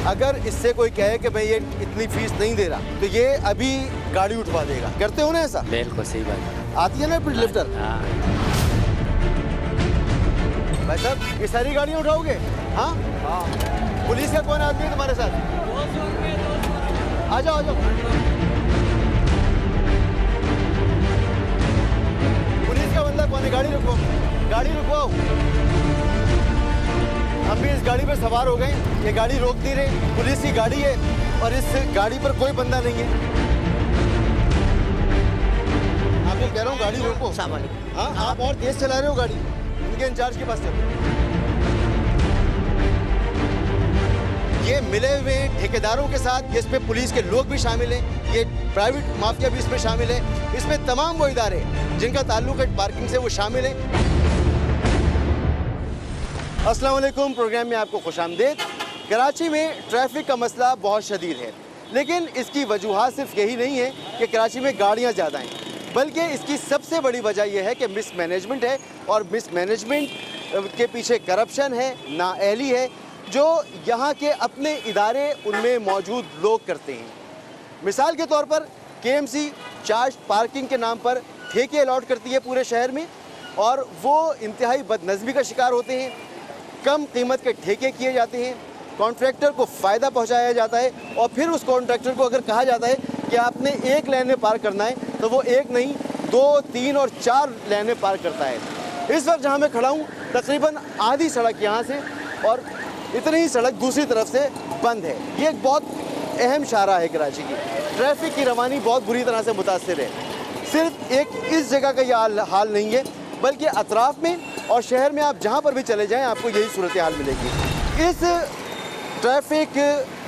अगर इससे कोई कहे कि भाई ये इतनी फीस नहीं दे रहा तो ये अभी गाड़ी उठवा देगा। करते हो ना ऐसा? बिल्कुल सही बात। आती है ना फिर लिफ्टर? हाँ। भाई साहब ये सारी गाड़ियाँ उठाओगे? हाँ हाँ। पुलिस का कौन आदमी है तुम्हारे साथ? आ जाओ आ जाओ। पुलिस का बंदा कौन है? गाड़ी रुको, गाड़ी रुकवाओ। हम भी इस गाड़ी पर सवार हो गए। ये गाड़ी रोक नहीं रही, पुलिस की गाड़ी है और इस गाड़ी पर कोई बंदा नहीं है। आपको कह रहा हूँ गाड़ी रोको। हाँ आप और तेज चला रहे हो गाड़ी, उनके इंचार्ज के पास चलो। ये मिले हुए ठेकेदारों के साथ, इसमें पुलिस के लोग भी शामिल हैं, ये प्राइवेट माफिया भी इसमें शामिल है, इसमें तमाम वो इदारे जिनका ताल्लुक है पार्किंग से वो शामिल हैं। अस्सलाम वालेकुम, प्रोग्राम में आपको खुशामदीद। कराची में ट्रैफिक का मसला बहुत शदीद है, लेकिन इसकी वजूहात सिर्फ यही नहीं है कि कराची में गाड़ियाँ ज़्यादा हैं, बल्कि इसकी सबसे बड़ी वजह यह है कि मिसमैनेजमेंट है और मिसमैनेजमेंट के पीछे करप्शन है, नाअहली है जो यहाँ के अपने इदारे उनमें मौजूद लोग करते हैं। मिसाल के तौर पर KMC चार्ज पार्किंग के नाम पर ठेके अलॉट करती है पूरे शहर में और वो इंतहाई बदनज़मी का शिकार होते हैं। कम कीमत के ठेके किए जाते हैं, कॉन्ट्रैक्टर को फ़ायदा पहुंचाया जाता है और फिर उस कॉन्ट्रैक्टर को अगर कहा जाता है कि आपने एक लेन में पार्क करना है तो वो एक नहीं 2, 3 और 4 लेनें पार्क करता है। इस वक्त जहां मैं खड़ा हूं तकरीबन आधी सड़क यहां से और इतनी ही सड़क दूसरी तरफ से बंद है। ये एक बहुत अहम शाहराह है कराची की। ट्रैफिक की रवानी बहुत बुरी तरह से मुतासिर है। सिर्फ एक इस जगह का यह हाल नहीं है, बल्कि अतराफ़ में और शहर में आप जहाँ पर भी चले जाएं आपको यही सूरत हाल मिलेगी। इस ट्रैफिक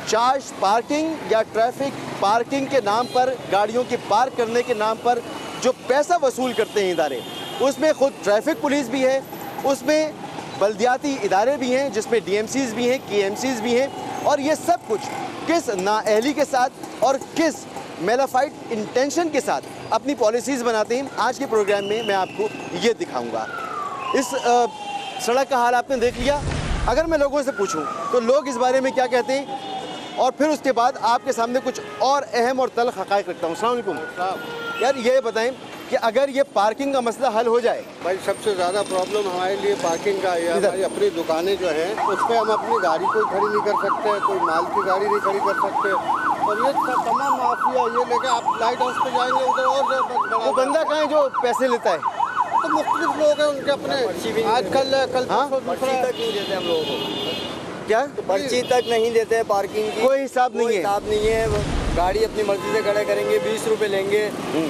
चार्ज पार्किंग या ट्रैफिक पार्किंग के नाम पर, गाड़ियों की पार्क करने के नाम पर जो पैसा वसूल करते हैं इदारे, उसमें ख़ुद ट्रैफिक पुलिस भी है, उसमें बल्दियाती इदारे भी हैं जिसमें DMCs भी हैं, KMCs भी हैं, और ये सब कुछ किस नाअहली के साथ और किस मेलाफाइड इंटेंशन के साथ अपनी पॉलिसीज़ बनाते हैं, आज के प्रोग्राम में मैं आपको ये दिखाऊंगा। इस सड़क का हाल आपने देख लिया। अगर मैं लोगों से पूछूं तो लोग इस बारे में क्या कहते हैं, और फिर उसके बाद आपके सामने कुछ और अहम और तल्ख हक़ाइक़ रखता हूँ। अस्सलाम वालेकुम। यार ये बताएं कि अगर ये पार्किंग का मसला हल हो जाए। भाई सबसे ज़्यादा प्रॉब्लम हमारे लिए पार्किंग का है। हमारी अपनी दुकानें जो हैं उस पर हम अपनी गाड़ी कोई खड़ी नहीं कर सकते, कोई माल की गाड़ी नहीं खड़ी कर सकते, और ये तमाम माफिया ये लेके आप लाइट हाउस पे जाएंगे उधर और वो बंदा कहाँ है जो पैसे लेता है? तो मुख्तलिफ लोग हैं उनके अपने। आजकल कल पर्ची तक नहीं देते हम लोगों को। क्या पर्ची तक नहीं देते पार्किंग की, कोई हिसाब नहीं है? हिसाब नहीं है। गाड़ी अपनी मर्जी से खड़े करेंगे, 20 रुपए लेंगे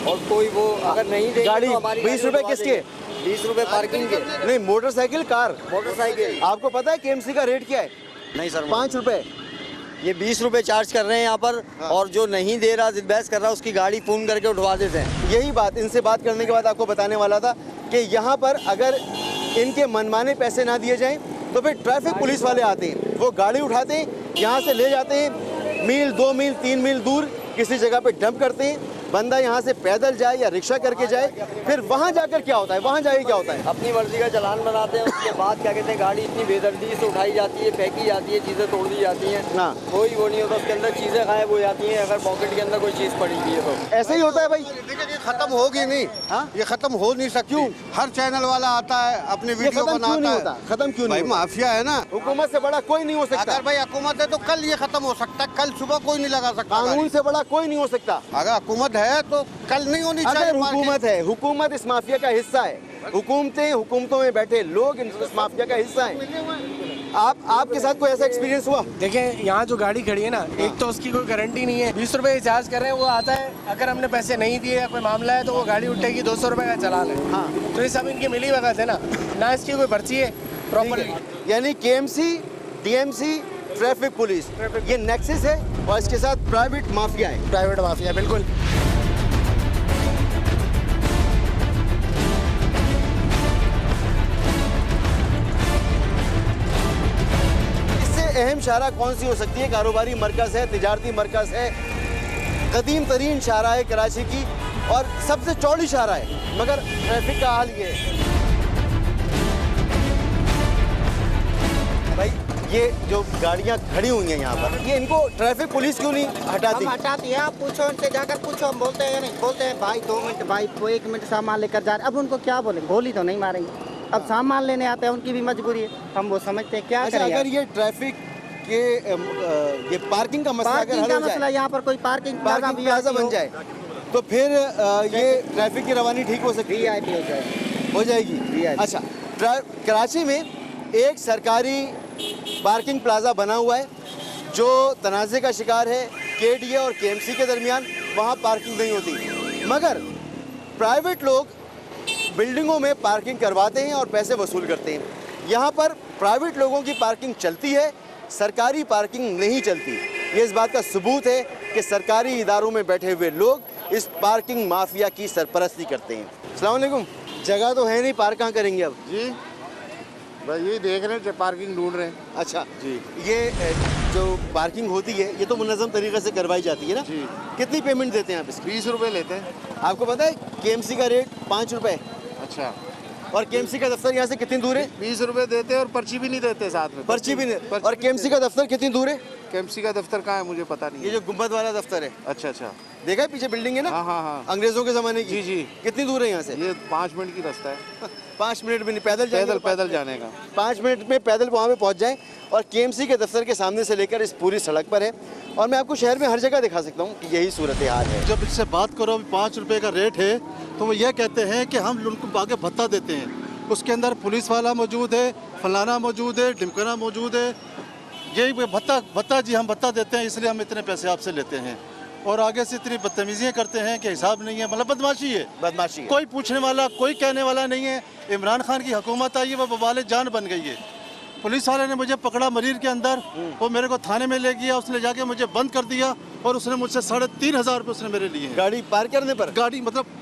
और कोई वो अगर नहीं देंगे गाड़ी तो हमारी 20 रुपए किसके? 20 रुपए पार्किंग के। नहीं, मोटरसाइकिल कार। मोटरसाइकिल आपको पता है KMC का रेट क्या है? नहीं सर, 5 रुपए। ये 20 रुपए चार्ज कर रहे हैं यहाँ पर। हाँ। और जो नहीं दे रहा, जिद बहस कर रहा, उसकी गाड़ी फ़ोन करके उठवा देते हैं। यही बात इनसे बात करने के बाद आपको बताने वाला था कि यहाँ पर अगर इनके मनमाने पैसे ना दिए जाएं तो फिर ट्रैफिक पुलिस वाले आते हैं, वो गाड़ी उठाते हैं, यहाँ से ले जाते हैं, मील 2 मील 3 मील दूर किसी जगह पे डंप करते हैं। बंदा यहाँ से पैदल जाए या रिक्शा करके जाए, फिर वहाँ जाकर क्या होता है, वहाँ जाके क्या होता है? अपनी मर्जी का चालान बनाते हैं। उसके बाद क्या कहते हैं, गाड़ी इतनी बेदर्दी से उठाई जाती है, फेंकी जाती है, चीज़ें तोड़ दी जाती हैं। हाँ। कोई वो नहीं होता, उसके अंदर चीज़ें गायब हो जाती हैं अगर पॉकेट के अंदर कोई चीज़ पड़ी हुई है तो। ऐसे ही होता है भाई। देखिए ये खत्म होगी नहीं। हाँ? ये खत्म हो नहीं सकती। क्यों? हर चैनल वाला आता है अपनी ये वीडियो खत्म क्यों नहीं बनाता होता? है। खत्म क्यों भाई नहीं होता? माफिया है ना। हुकूमत से बड़ा कोई नहीं हो सकता। अगर भाई हुकूमत है तो कल ये खत्म हो सकता है, कल सुबह कोई नहीं लगा सकता कानून गाड़ी। से बड़ा कोई नहीं हो सकता। अगर हुकूमत है तो कल नहीं होनी चाहिए। अगर हुकूमत है, हुकूमत इस माफिया का हिस्सा है, हुकूमतें, हुकूमतों में बैठे लोग इस माफिया का हिस्सा हैं। आपके साथ कोई ऐसा एक्सपीरियंस हुआ? देखें यहाँ जो गाड़ी खड़ी है ना, एक तो उसकी कोई गारंटी नहीं है। 20 रुपए चार्ज कर रहे हैं, वो आता है, अगर हमने पैसे नहीं दिए या कोई मामला है तो वो गाड़ी उठेगी, 200 रुपए का चालान है। हाँ। तो ये सब इनकी मिली भगत है ना इसकी कोई पर्ची है प्रॉपरली। यानी KMC, DMC, ट्रैफिक पुलिस, ये नेक्सस है और इसके साथ प्राइवेट माफिया है। प्राइवेट माफिया, बिल्कुल। अहम शाहरा कौन सी हो सकती है? कारोबारी मरकज़ है, तिजारती मरकज़ है, कदीम तरीन शाहरा है कराची की और सबसे चौड़ी शाहरा है, मगर ट्रैफिक का हाल ये है। भाई ये जो गाड़ियाँ खड़ी हुई हैं यहाँ पर, ये इनको ट्रैफिक पुलिस क्यों नहीं हटाती? हम हटाती है, आप पूछो उनसे, जाकर पूछो। हम बोलते हैं नहीं, बोलते हैं भाई 2 मिनट, भाई 1 मिनट सामान लेकर जा रहे। अब उनको क्या बोलेंगे, गोली तो नहीं मारेंगे। अब सामान लेने आते हैं, उनकी भी मजबूरी है, हम वो समझते हैं, क्या अच्छा, करें अगर यार। ये ट्रैफिक के ये पार्किंग का मसला अगर पार्किंग हल का हो मसला, जाए, यहाँ पर कोई पार्किंग पार्किंग प्लाजा बन जाए, तो फिर ये ट्रैफिक की रवानी ठीक हो सकती है, VIP हो जाए, हो जाएगी। VIP। अच्छा, कराची में एक सरकारी पार्किंग प्लाजा बना हुआ है जो तनाज़े का शिकार है। KDA और KMC के दरमियान वहाँ पार्किंग नहीं होती, मगर प्राइवेट लोग बिल्डिंगों में पार्किंग करवाते हैं और पैसे वसूल करते हैं। यहाँ पर प्राइवेट लोगों की पार्किंग चलती है, सरकारी पार्किंग नहीं चलती। ये इस बात का सबूत है कि सरकारी इदारों में बैठे हुए लोग इस पार्किंग माफिया की सरपरस्ती करते हैं। अस्सलाम वालेकुम। जगह तो है नहीं, पार्क कहाँ करेंगे अब? जी बस यही देख रहे हैं, पार्किंग ढूंढ रहे हैं। अच्छा जी। ये जो पार्किंग होती है ये तो मुनज़्ज़म तरीके से करवाई जाती है ना? जी। कितनी पेमेंट देते हैं आप इसकी? 20 रुपए लेते हैं। आपको पता है KMC का रेट 5 रुपये, अच्छा, और KMC का दफ्तर यहाँ से कितनी दूर है? 20 रुपए देते हैं और पर्ची भी नहीं देते साथ में। पर्ची भी नहीं। पर्ची और भी KMC का दफ्तर कितनी दूर है? KMC का दफ्तर कहाँ है मुझे पता नहीं ये है। जो गुंबद वाला दफ्तर है, अच्छा अच्छा, देखा है पीछे बिल्डिंग है ना? हाँ हाँ हाँ, अंग्रेजों के ज़माने की। जी जी। कितनी दूर है यहाँ से? ये 5 मिनट की रास्ता है। 5 मिनट भी नहीं, पैदल जाएंगे तो पैदल जाने का। 5 मिनट में पैदल वहाँ पे पहुँच जाएं। और KMC के दफ्तर के सामने से लेकर इस पूरी सड़क पर है, और मैं आपको शहर में हर जगह दिखा सकता हूँ कि यही सूरत हाल है। जब इससे बात करो 5 रुपए का रेट है तो वो ये कहते हैं कि हम उनको आगे भत्ता देते हैं। उसके अंदर पुलिस वाला मौजूद है, फलाना मौजूद है, ढिमकना मौजूद है। यही भत्ता जी, हम भत्ता देते हैं इसलिए हम इतने पैसे आपसे लेते हैं। और आगे से इतनी बदतमीजियाँ करते हैं कि हिसाब नहीं है, मतलब बदमाशी है। बदमाशी है। कोई पूछने वाला, कोई कहने वाला नहीं है। इमरान खान की हुकूमत आई है, वो बवाल जान बन गई है। पुलिस वाले ने मुझे पकड़ा मरीर के अंदर, वो मेरे को थाने में ले गया, उसने जाके मुझे बंद कर दिया और उसने मुझसे 3,500 रुपये उसने मेरे लिए हैं। गाड़ी पार्क करने पर? गाड़ी मतलब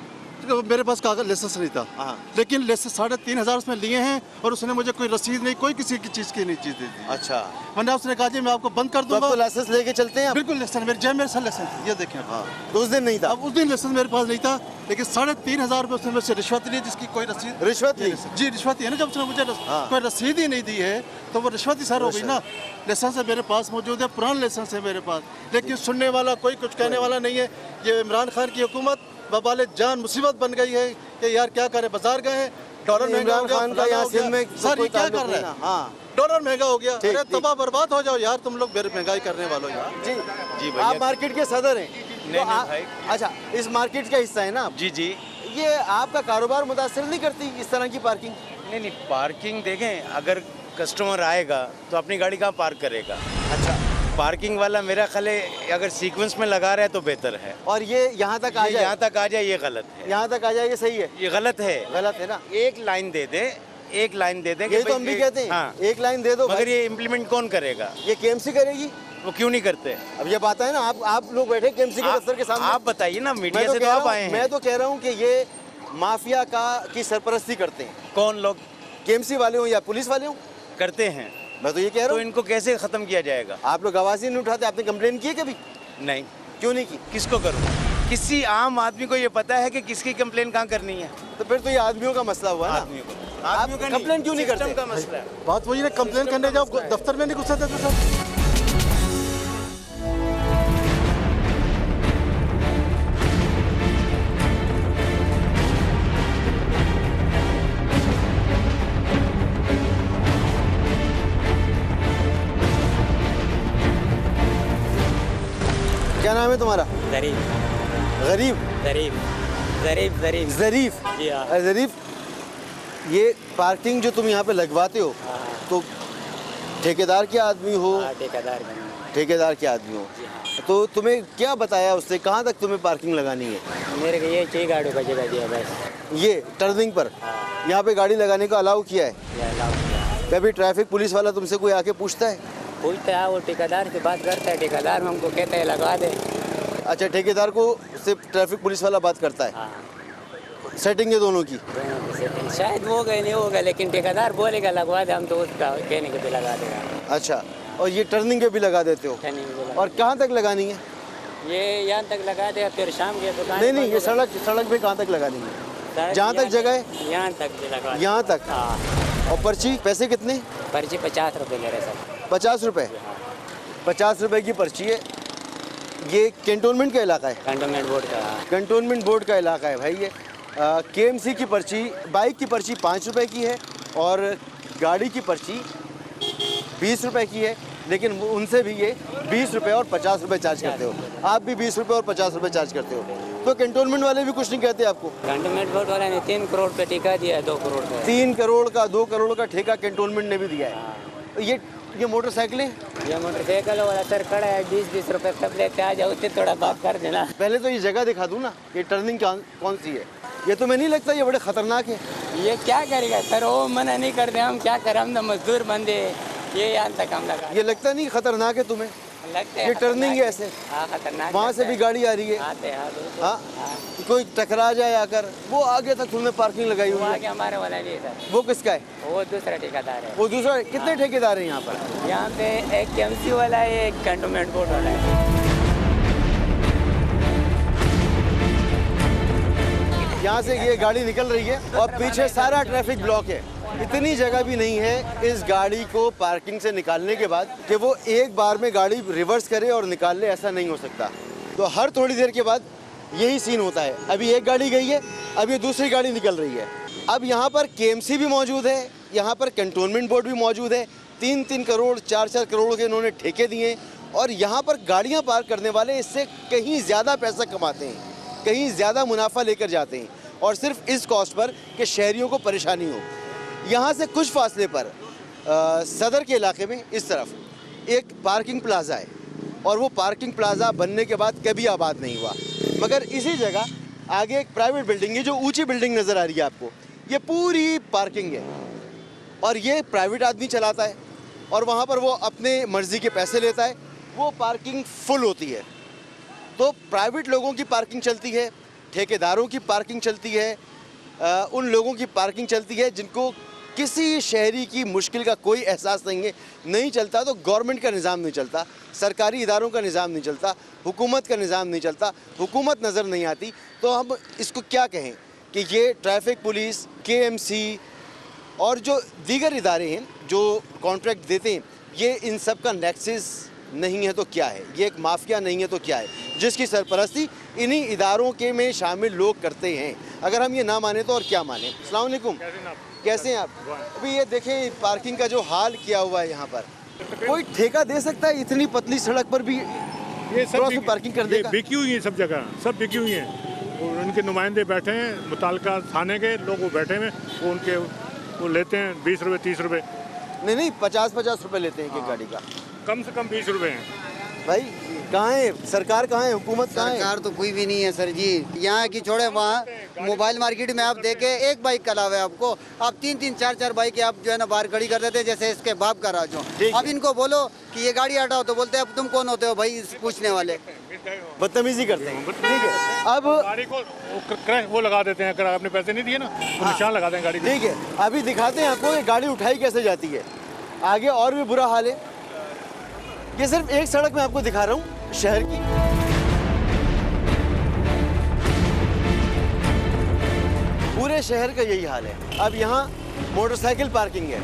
मेरे पास कागज लाइसेंस नहीं था, हाँ। लेकिन लाइसेंस 3,500 उसमें लिए हैं और उसने मुझे कोई रसीद नहीं, कोई किसी की चीज़ की नहीं चीज़ दी थी। अच्छा, मैंने उसने कहा जी मैं आपको बंद कर तो अब दूंगा। तो लाइसेंस लेके चलते हैं आप? बिल्कुल लाइसेंस मेरे जेब में लाइसेंस, ये देखें। हाँ, तो उस दिन नहीं था? अब उस दिन लाइसेंस मेरे पास नहीं था, लेकिन 3,500 रुपये उसने मुझसे रिश्वत ली, जिसकी कोई रसीद। रिश्वत ली? जी रिश्वत ही है ना, जब उसने मुझे हाँ। कोई रसीद ही नहीं दी है तो वो रिश्वत ही सर हो गई ना। लाइसेंस है मेरे पास मौजूद है, पुराना लाइसेंस है मेरे पास, लेकिन सुनने वाला कोई कुछ कहने वाला नहीं है। ये इमरान खान की हुकूमत बवाले जान मुसीबत बन गई है कि यार क्या करें, बाजार गए हैं, डॉलर महंगा हो इमरान गया, खान का यहाँ सिंध में सर कोई ये क्या ताल्लुक कर नहीं रहे ना। हैं, हाँ डॉलर महंगा हो गया। ठीक, अरे ठीक। तबाह बर्बाद हो जाओ यार, तुम लोग महंगाई करने वालों यार। जी जी भैया। आप मार्केट के सदर हैं? नहीं तो भाई। अच्छा, इस मार्केट का हिस्सा है ना आप? जी जी। ये आपका कारोबार मुतासर नहीं करती इस तरह की पार्किंग? नहीं नहीं, पार्किंग देखें, अगर कस्टमर आएगा तो अपनी गाड़ी कहाँ पार्क करेगा। अच्छा, पार्किंग वाला मेरा ख्याल है अगर सीक्वेंस में लगा रहा है तो बेहतर है। और ये यहाँ तक आ ये जाए? यहाँ तक आ जाए ये गलत है। यहाँ तक आ जाए ये सही है? ये गलत है। गलत है ना? एक लाइन दे दे, एक लाइन दे दे। यही तो हम भी कहते हैं। हाँ, एक लाइन दे दो मगर भाई। ये इम्प्लीमेंट कौन करेगा? ये KMC करेगी? वो क्यों नहीं करते? अब ये बात है ना, आप लोग बैठे KMC के दफ्तर के सामने। आप बताइए ना, मीडिया से कह तो रहा आप हूँ- आए हैं। मैं तो कह रहा हूँ कि ये माफिया की सरपरस्ती करते हैं। कौन लोग KMC वाले हो या पुलिस वाले हो, करते हैं? मैं तो ये कह रहा तो हूँ। इनको कैसे खत्म किया जाएगा? आप लोग आवाज़ ही नहीं उठाते, आपने कंप्लेन की है कभी? नहीं। क्यों नहीं की? किसको करूँ? किसी आम आदमी को ये पता है कि किसकी कंप्लेन कहाँ करनी है? तो फिर तो ये आदमियों का मसला हुआ ना। आदमियों को। आप आदमियों का कंप्लेन क्यों नहीं सिस्टम करते? का मसला है। बात वही ना, कंप्लेन करने जाओ दफ्तर में नहीं घुसा देते सर। क्या नाम है तुम्हारा? जरीफ गरीब? जरीफ जरीफ जरीफ ज़रीफ? जी हाँ। अरे ज़रीफ, ये पार्किंग जो तुम यहाँ पे लगवाते हो तो ठेकेदार के आदमी हो? ठेकेदार ठेकेदार के आदमी हो, तो तुम्हें क्या बताया उसने, कहाँ तक तुम्हें पार्किंग लगानी है? मेरे को ये चाहिए, गाड़ियों का जगह दिया बस। ये टर्निंग पर यहाँ पे गाड़ी लगाने का अलाउ किया है? कभी ट्रैफिक पुलिस वाला तुमसे कोई आके पूछता है? पूछते हैं, वो ठेकेदार से बात करता है, ठेकेदार हमको कहते हैं लगा दे। अच्छा, ठेकेदार को से ट्रैफिक पुलिस वाला बात करता है? हाँ, सेटिंग है दोनों की? दोनों की सेटिंग शायद वो गए नहीं होगा, लेकिन ठेकेदार बोलेगा लगवा दे, हम तो उसका कहने के भी लगा देगा। अच्छा, और ये टर्निंग पे भी लगा देते हो? कहने के भी लगा और कहाँ तक लगानी है? ये यहाँ तक लगा दे, फिर शाम के दुकान। नहीं नहीं, ये सड़क पे कहाँ तक लगानी है? जहाँ तक जगह है? यहाँ तक भी लगा दे। यहाँ तक? हाँ। और पर्ची पैसे कितने? पर्ची 50 रुपये ले रहे सर। 50 रुपए, 50 रुपए की पर्ची है। ये कैंटोनमेंट का इलाका है, कंटोनमेंट बोर्ड का। कंटोनमेंट बोर्ड का इलाका है भाई ये। KMC की पर्ची, बाइक की पर्ची 5 रुपए की है और गाड़ी की पर्ची 20 रुपए की है, लेकिन उनसे भी ये 20 रुपए और 50 रुपए चार्ज करते हो। आप भी 20 रुपए और 50 रुपए चार्ज करते हो, तो कैंटोनमेंट वाले भी कुछ नहीं कहते आपको? कंटोनमेंट बोर्ड वाले ने 3 करोड़ पे ठेका दिया है, 2 करोड़ का। 3 करोड़ का, 2 करोड़ का ठेका कैंटोनमेंट ने भी दिया है। ये मोटरसाइकिलें, ये मोटरसाइकिल वाला सर खड़ा है, 20-20 रुपए सब लेते आ जाओ, उससे थोड़ा बात कर देना। पहले तो ये जगह दिखा दूँ ना, ये टर्निंग कौन सी है? ये तो मैं नहीं लगता ये बड़े खतरनाक है। ये क्या करेगा सर, वो मना नहीं करते, हम क्या करें, हम तो मजदूर बंदे, ये यहाँ तक हम लगा। ये लगता नहीं खतरनाक है तुम्हें? लगते हैं ये टर्निंग है ऐसे, हाँ खतरनाक। वहाँ से भी गाड़ी आ रही है। आते हैं, हाँ, बिल्कुल। हाँ, कोई टकरा जाए आकर, वो आगे तक तुमने पार्किंग लगाई हुई वो है। आगे हमारे वाला नहीं है सर, वो किसका है? वो दूसरा ठेकेदार है। वो दूसरा, कितने ठेकेदार हैं यहाँ पर? यहाँ पे एक KMC वाला है, एक कंटोनमेंट बोर्ड वाला है। यहाँ से ये गाड़ी निकल रही है और पीछे सारा ट्रैफिक ब्लॉक है। इतनी जगह भी नहीं है इस गाड़ी को पार्किंग से निकालने के बाद कि वो एक बार में गाड़ी रिवर्स करे और निकाल ले, ऐसा नहीं हो सकता। तो हर थोड़ी देर के बाद यही सीन होता है। अभी एक गाड़ी गई है, अब ये दूसरी गाड़ी निकल रही है। अब यहाँ पर KMC भी मौजूद है, यहाँ पर कैंटोनमेंट बोर्ड भी मौजूद है। 3-3 करोड़ 4-4 करोड़ के इन्होंने ठेके दिए और यहाँ पर गाड़ियाँ पार्क करने वाले इससे कहीं ज़्यादा पैसा कमाते हैं, कहीं ज़्यादा मुनाफा लेकर जाते हैं, और सिर्फ इस कॉस्ट पर कि शहरियों को परेशानी हो। यहाँ से कुछ फासले पर सदर के इलाके में इस तरफ एक पार्किंग प्लाजा है और वो पार्किंग प्लाजा बनने के बाद कभी आबाद नहीं हुआ, मगर इसी जगह आगे एक प्राइवेट बिल्डिंग है, जो ऊंची बिल्डिंग नज़र आ रही है आपको, ये पूरी पार्किंग है और ये प्राइवेट आदमी चलाता है और वहाँ पर वो अपने मर्ज़ी के पैसे लेता है। वो पार्किंग फुल होती है, तो प्राइवेट लोगों की पार्किंग चलती है, ठेकेदारों की पार्किंग चलती है, उन लोगों की पार्किंग चलती है जिनको किसी शहरी की मुश्किल का कोई एहसास नहीं है। नहीं चलता तो गवर्नमेंट का निज़ाम नहीं चलता, सरकारी इदारों का निज़ाम नहीं चलता, हुकूमत का निज़ाम नहीं चलता, हुकूमत नज़र नहीं आती। तो हम इसको क्या कहें कि ये ट्रैफिक पुलिस, KMC और जो दीगर इदारे हैं जो कॉन्ट्रैक्ट देते हैं, ये इन सब का नेक्सस नहीं है तो क्या है? ये एक माफिया नहीं है तो क्या है, जिसकी सरपरस्ती इन्हीं इदारों के में शामिल लोग करते हैं? अगर हम ये ना माने तो और क्या माने? अस्सलाम वालेकुम, कैसे हैं आप? अभी ये देखें पार्किंग का जो हाल किया हुआ है यहाँ पर, कोई ठेका दे सकता है इतनी पतली सड़क पर भी ये सब क्रॉस में पार्किंग कर देगा? बिकी हुई है सब जगह, सब बिकी हुई हैं और उनके नुमाइंदे बैठे हैं, मुताल्लिका थाने के लोग वो बैठे हैं, वो उनके वो लेते हैं 20 रुपये 30 रुपये। नहीं 50-50 रुपए लेते हैं एक गाड़ी का, कम से कम 20 रुपये हैं। भाई कहाँ है सरकार, कहाँ है हुकूमत, कहाँ है? सरकार तो कोई भी नहीं है सर जी, यहाँ की छोड़े वहाँ मोबाइल मार्केट में आप देखे एक बाइक का लाभ है आपको, आप 3-3 4-4 बाइक आप जो है ना बाहर खड़ी कर देते हैं, जैसे इसके बाप का राज हो। अब इनको बोलो कि ये गाड़ी हटाओ तो बोलते हैं अब तुम कौन होते हो भाई पूछने वाले, बदतमीजी करते हैं। ठीक है, अब गाड़ी को वो लगा देते हैं, अगर आपने पैसे नहीं दिए ना तो निशान लगा दें गाड़ी को। ठीक है, अभी दिखाते हैं आपको ये गाड़ी उठाई कैसे जाती है। आगे और भी बुरा हाल है, ये सिर्फ एक सड़क मैं आपको दिखा रहा हूँ शहर की। पूरे शहर का यही हाल है। अब यहाँ मोटरसाइकिल पार्किंग है,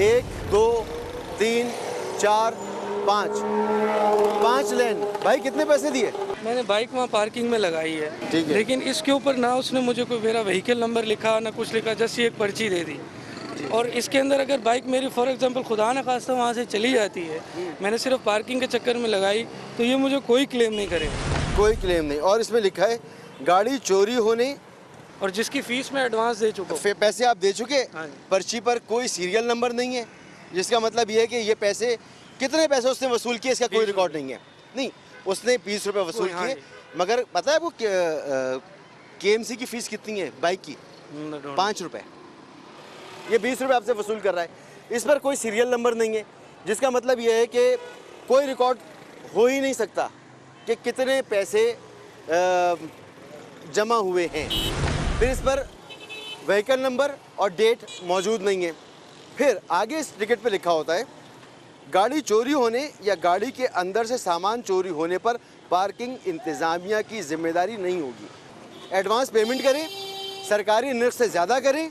1 2 3 4 5 लेन। भाई कितने पैसे दिए? मैंने बाइक वहाँ पार्किंग में लगाई है, ठीक है। लेकिन इसके ऊपर ना उसने मुझे कोई मेरा व्हीकल नंबर लिखा ना कुछ लिखा, जस्ट एक पर्ची दे दी। और इसके अंदर अगर बाइक मेरी फॉर एग्जांपल खुदा न खास्ता वहाँ से चली जाती है, मैंने सिर्फ पार्किंग के चक्कर में लगाई, तो ये मुझे कोई क्लेम नहीं करेगा। कोई क्लेम नहीं। और इसमें लिखा है गाड़ी चोरी होने और जिसकी फीस मैं एडवांस दे चुका हूँ। पैसे आप दे चुके, हाँ जी। पर्ची पर कोई सीरियल नंबर नहीं है, जिसका मतलब ये है कि ये पैसे कितने पैसे उसने वसूल किए इसका कोई रिकॉर्ड नहीं है। नहीं, उसने 20 रुपये वसूल हाँ किए, जी। मगर पता है वो KMC की फ़ीस कितनी है बाइक की? 5 रुपये। ये 20 रुपये आपसे वसूल कर रहा है, इस पर कोई सीरियल नंबर नहीं है, जिसका मतलब ये है कि कोई रिकॉर्ड हो ही नहीं सकता कि कितने पैसे जमा हुए हैं। फिर इस पर व्हीकल नंबर और डेट मौजूद नहीं है। फिर आगे इस टिकट पे लिखा होता है गाड़ी चोरी होने या गाड़ी के अंदर से सामान चोरी होने पर पार्किंग इंतज़ामिया की जिम्मेदारी नहीं होगी। एडवांस पेमेंट करें, सरकारी नर्ख से ज़्यादा करें,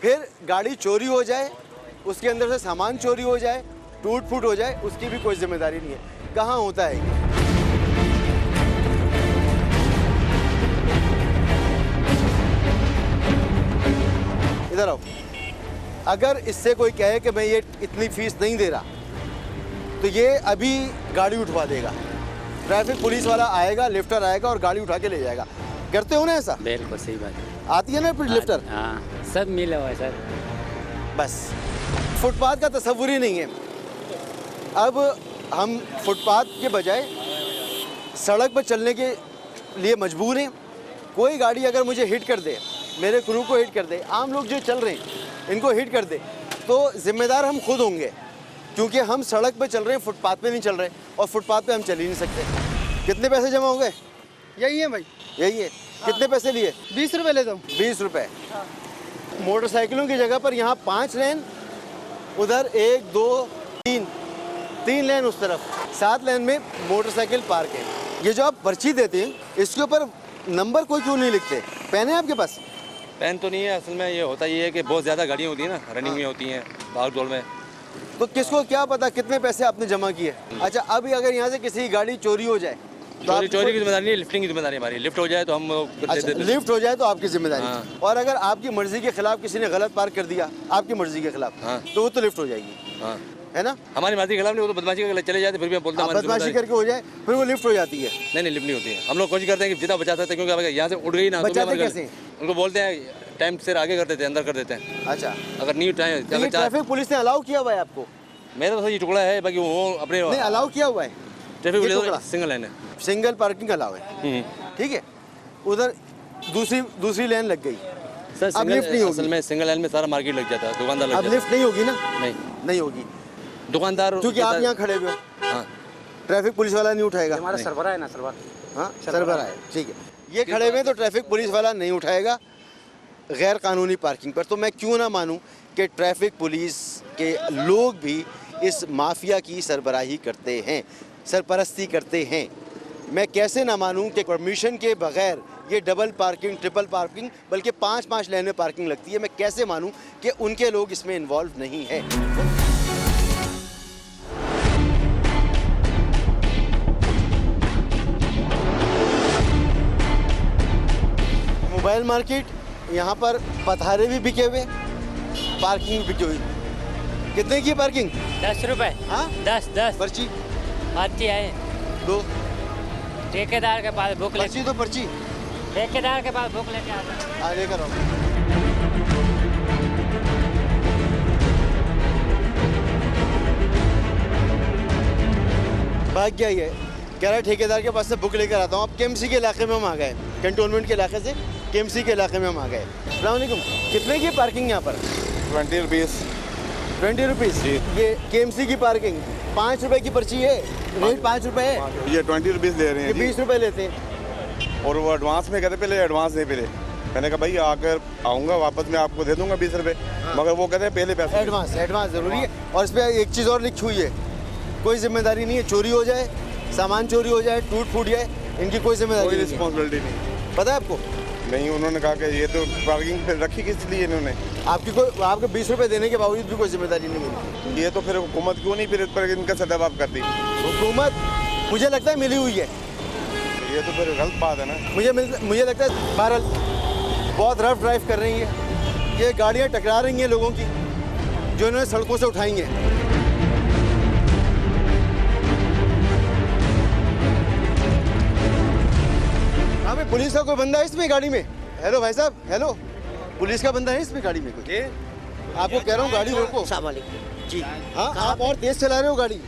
फिर गाड़ी चोरी हो जाए, उसके अंदर से सामान चोरी हो जाए, टूट फूट हो जाए उसकी भी कोई जिम्मेदारी नहीं है। कहाँ होता है ये? इधर आओ। अगर इससे कोई कहे कि मैं ये इतनी फीस नहीं दे रहा तो ये अभी गाड़ी उठवा देगा। ट्रैफिक पुलिस वाला आएगा, लिफ्टर आएगा और गाड़ी उठा के ले जाएगा। करते हो ना ऐसा? बिल्कुल सही बात है। आती है ना फिर लिफ्टर? हाँ, सब मिला हुआ है सर। बस फुटपाथ का तस्वुर ही नहीं है। अब हम फुटपाथ के बजाय सड़क पर चलने के लिए मजबूर हैं। कोई गाड़ी अगर मुझे हिट कर दे, मेरे क्रू को हिट कर दे, आम लोग जो चल रहे हैं इनको हिट कर दे, तो जिम्मेदार हम खुद होंगे, क्योंकि हम सड़क पे चल रहे हैं, फुटपाथ पे नहीं चल रहे, और फुटपाथ पे हम चल ही नहीं सकते। कितने पैसे जमा हो गए? यही है भाई, यही है। कितने पैसे लिए? 20 रुपए लेता हूँ। 20 रुपए। मोटरसाइकिलों की जगह पर यहाँ 5 लेन, उधर 1 2 3 लेन उस तरफ, 7 लेन में मोटरसाइकिल पार्क है। ये जो आप पर्ची देते हैं इसके ऊपर नंबर कोई क्यों नहीं लिखते? पेन है आपके पास? पेन तो नहीं है, असल में ये होता ये है कि बहुत ज़्यादा गाड़ियाँ होती हैं ना, रनिंग में होती हैं, भाग दौड़ में, तो किसको क्या पता कितने पैसे आपने जमा किए? अच्छा, अभी अगर यहाँ से किसी की गाड़ी चोरी हो जाए तो चोरी की जिम्मेदारी नहीं, लिफ्टिंग की जिम्मेदारी हमारी। लिफ्ट हो जाए तो हम लिफ्ट हो जाए तो आपकी जिम्मेदारी। हाँ। और अगर आपकी मर्जी के खिलाफ किसी ने गलत पार्क कर दिया, आपकी मर्जी के खिलाफ, हाँ। तो वो तो लिफ्ट हो जाएगी, हाँ, है ना? हमारी मर्जी के खिलाफ नहीं, वो तो बदमाशी करके चले जाते, फिर भी हम बोलते हैं बदमाशी करके हो जाए फिर वो लिफ्ट हो जाती है। नहीं, लिफ्ट नहीं होती है। हम लोग कोशिश करते हैं कि जितना बचा सकते हैं, क्योंकि यहाँ से उड़ गई ना, बचाते कैसे? उनको बोलते हैं टाइम से आगे कर देते हैं, अंदर कर देते हैं। अच्छा, अगर नहीं टाइम, ट्रैफिक पुलिस ने अलाउ किया हुआ है आपको? मेरा तो ये टुकड़ा है, बाकी वो अपने नहीं अलाउ किया हुआ है। ट्रैफिक पुलिस सिंगल लाइन है, सिंगल पार्किंग अलाउ है, ठीक है। उधर दूसरी लेन लग गई, सर। अब लिफ्ट नहीं होगी। असल में सिंगल लाइन में सारा मार्केट लग जाता है, दुकानदार लग अब जाता है। लिफ्ट नहीं होगी ना? नहीं होगी, दुकानदार, क्योंकि आप यहाँ खड़े हुए हो। हाँ, ट्रैफिक पुलिस वाला नहीं उठाएगा। हमारा सरबरा है ना, सरबरा। हाँ, सरबरा है, ठीक है। ये खड़े हुए तो ट्रैफिक पुलिस वाला नहीं उठाएगा गैर कानूनी पार्किंग पर। तो मैं क्यों ना मानूं कि ट्रैफिक पुलिस के लोग भी इस माफिया की सरबराही करते हैं, सरपरस्ती करते हैं। मैं कैसे ना मानूं कि परमिशन के बगैर ये डबल पार्किंग, ट्रिपल पार्किंग, बल्कि 5-5 लेन में पार्किंग लगती है। मैं कैसे मानूं कि उनके लोग इसमें इन्वॉल्व नहीं है। मोबाइल मार्केट, यहाँ पर पथारे भी बिके हुए, पार्किंग भी बिकी हुई। कितने की पार्किंग? 10 रुपए। हाँ, 10 पर्ची आती है। 2 ठेकेदार के पास बुक ले, पर्ची तो पर्ची ठेकेदार के पास बुक लेके आता है। लेकर आओ। भाग गया ये, कह रहा है ठेकेदार के पास से बुक लेकर आता हूँ। अब केएमसी के इलाके में हम आ गए, कैंटोनमेंट के इलाके से केएमसी के इलाके में हम आ गए। अस्सलाम वालेकुम। कितने की पार्किंग यहाँ पर? 20 रुपीज़। 20 रुपीज़। ये केएमसी की पार्किंग 5 रुपए की पर्ची है, रेट 5 रुपए है। ये 20 रुपीज़ ले रहे ये हैं 20 रुपए लेते हैं। और वो एडवांस में कहते पहले एडवांस नहीं पहले। मैंने कहा भाई आकर आऊँगा वापस मैं आपको दे दूँगा 20 रुपये, मगर वो कहते हैं पहले पैसे। एडवांस ज़रूरी है। और इस पर एक चीज़ और लिखी हुई है, कोई जिम्मेदारी नहीं है, चोरी हो जाए, सामान चोरी हो जाए, टूट फूट जाए, इनकी कोई जिम्मेदारी कोई नहीं है। रिस्पॉन्सिबिलिटी नहीं। पता है आपको? नहीं, उन्होंने कहा कि ये तो पार्किंग पे रखी किस लिए इन्होंने। आपको 20 रुपए देने के बावजूद भी कोई जिम्मेदारी नहीं मिली। ये तो फिर हुकूमत क्यों नहीं फिर इस पर इनका सदाबाब करती? हुकूमत मुझे लगता है मिली हुई है। ये तो फिर गलत बात है ना। मुझे लगता है बहरहाल बहुत रफ ड्राइव कर रही है, ये गाड़ियाँ टकरा रही हैं लोगों की जो इन्होंने सड़कों से उठाई हैं। हाँ भाई, पुलिस का कोई बंदा है इसमें गाड़ी में? हेलो भाई साहब, हेलो, पुलिस का बंदा है इसमें गाड़ी में कोई? आपको कह रहा हूँ गाड़ी रोको। जी हाँ, आप और तेज चला रहे हो गाड़ी।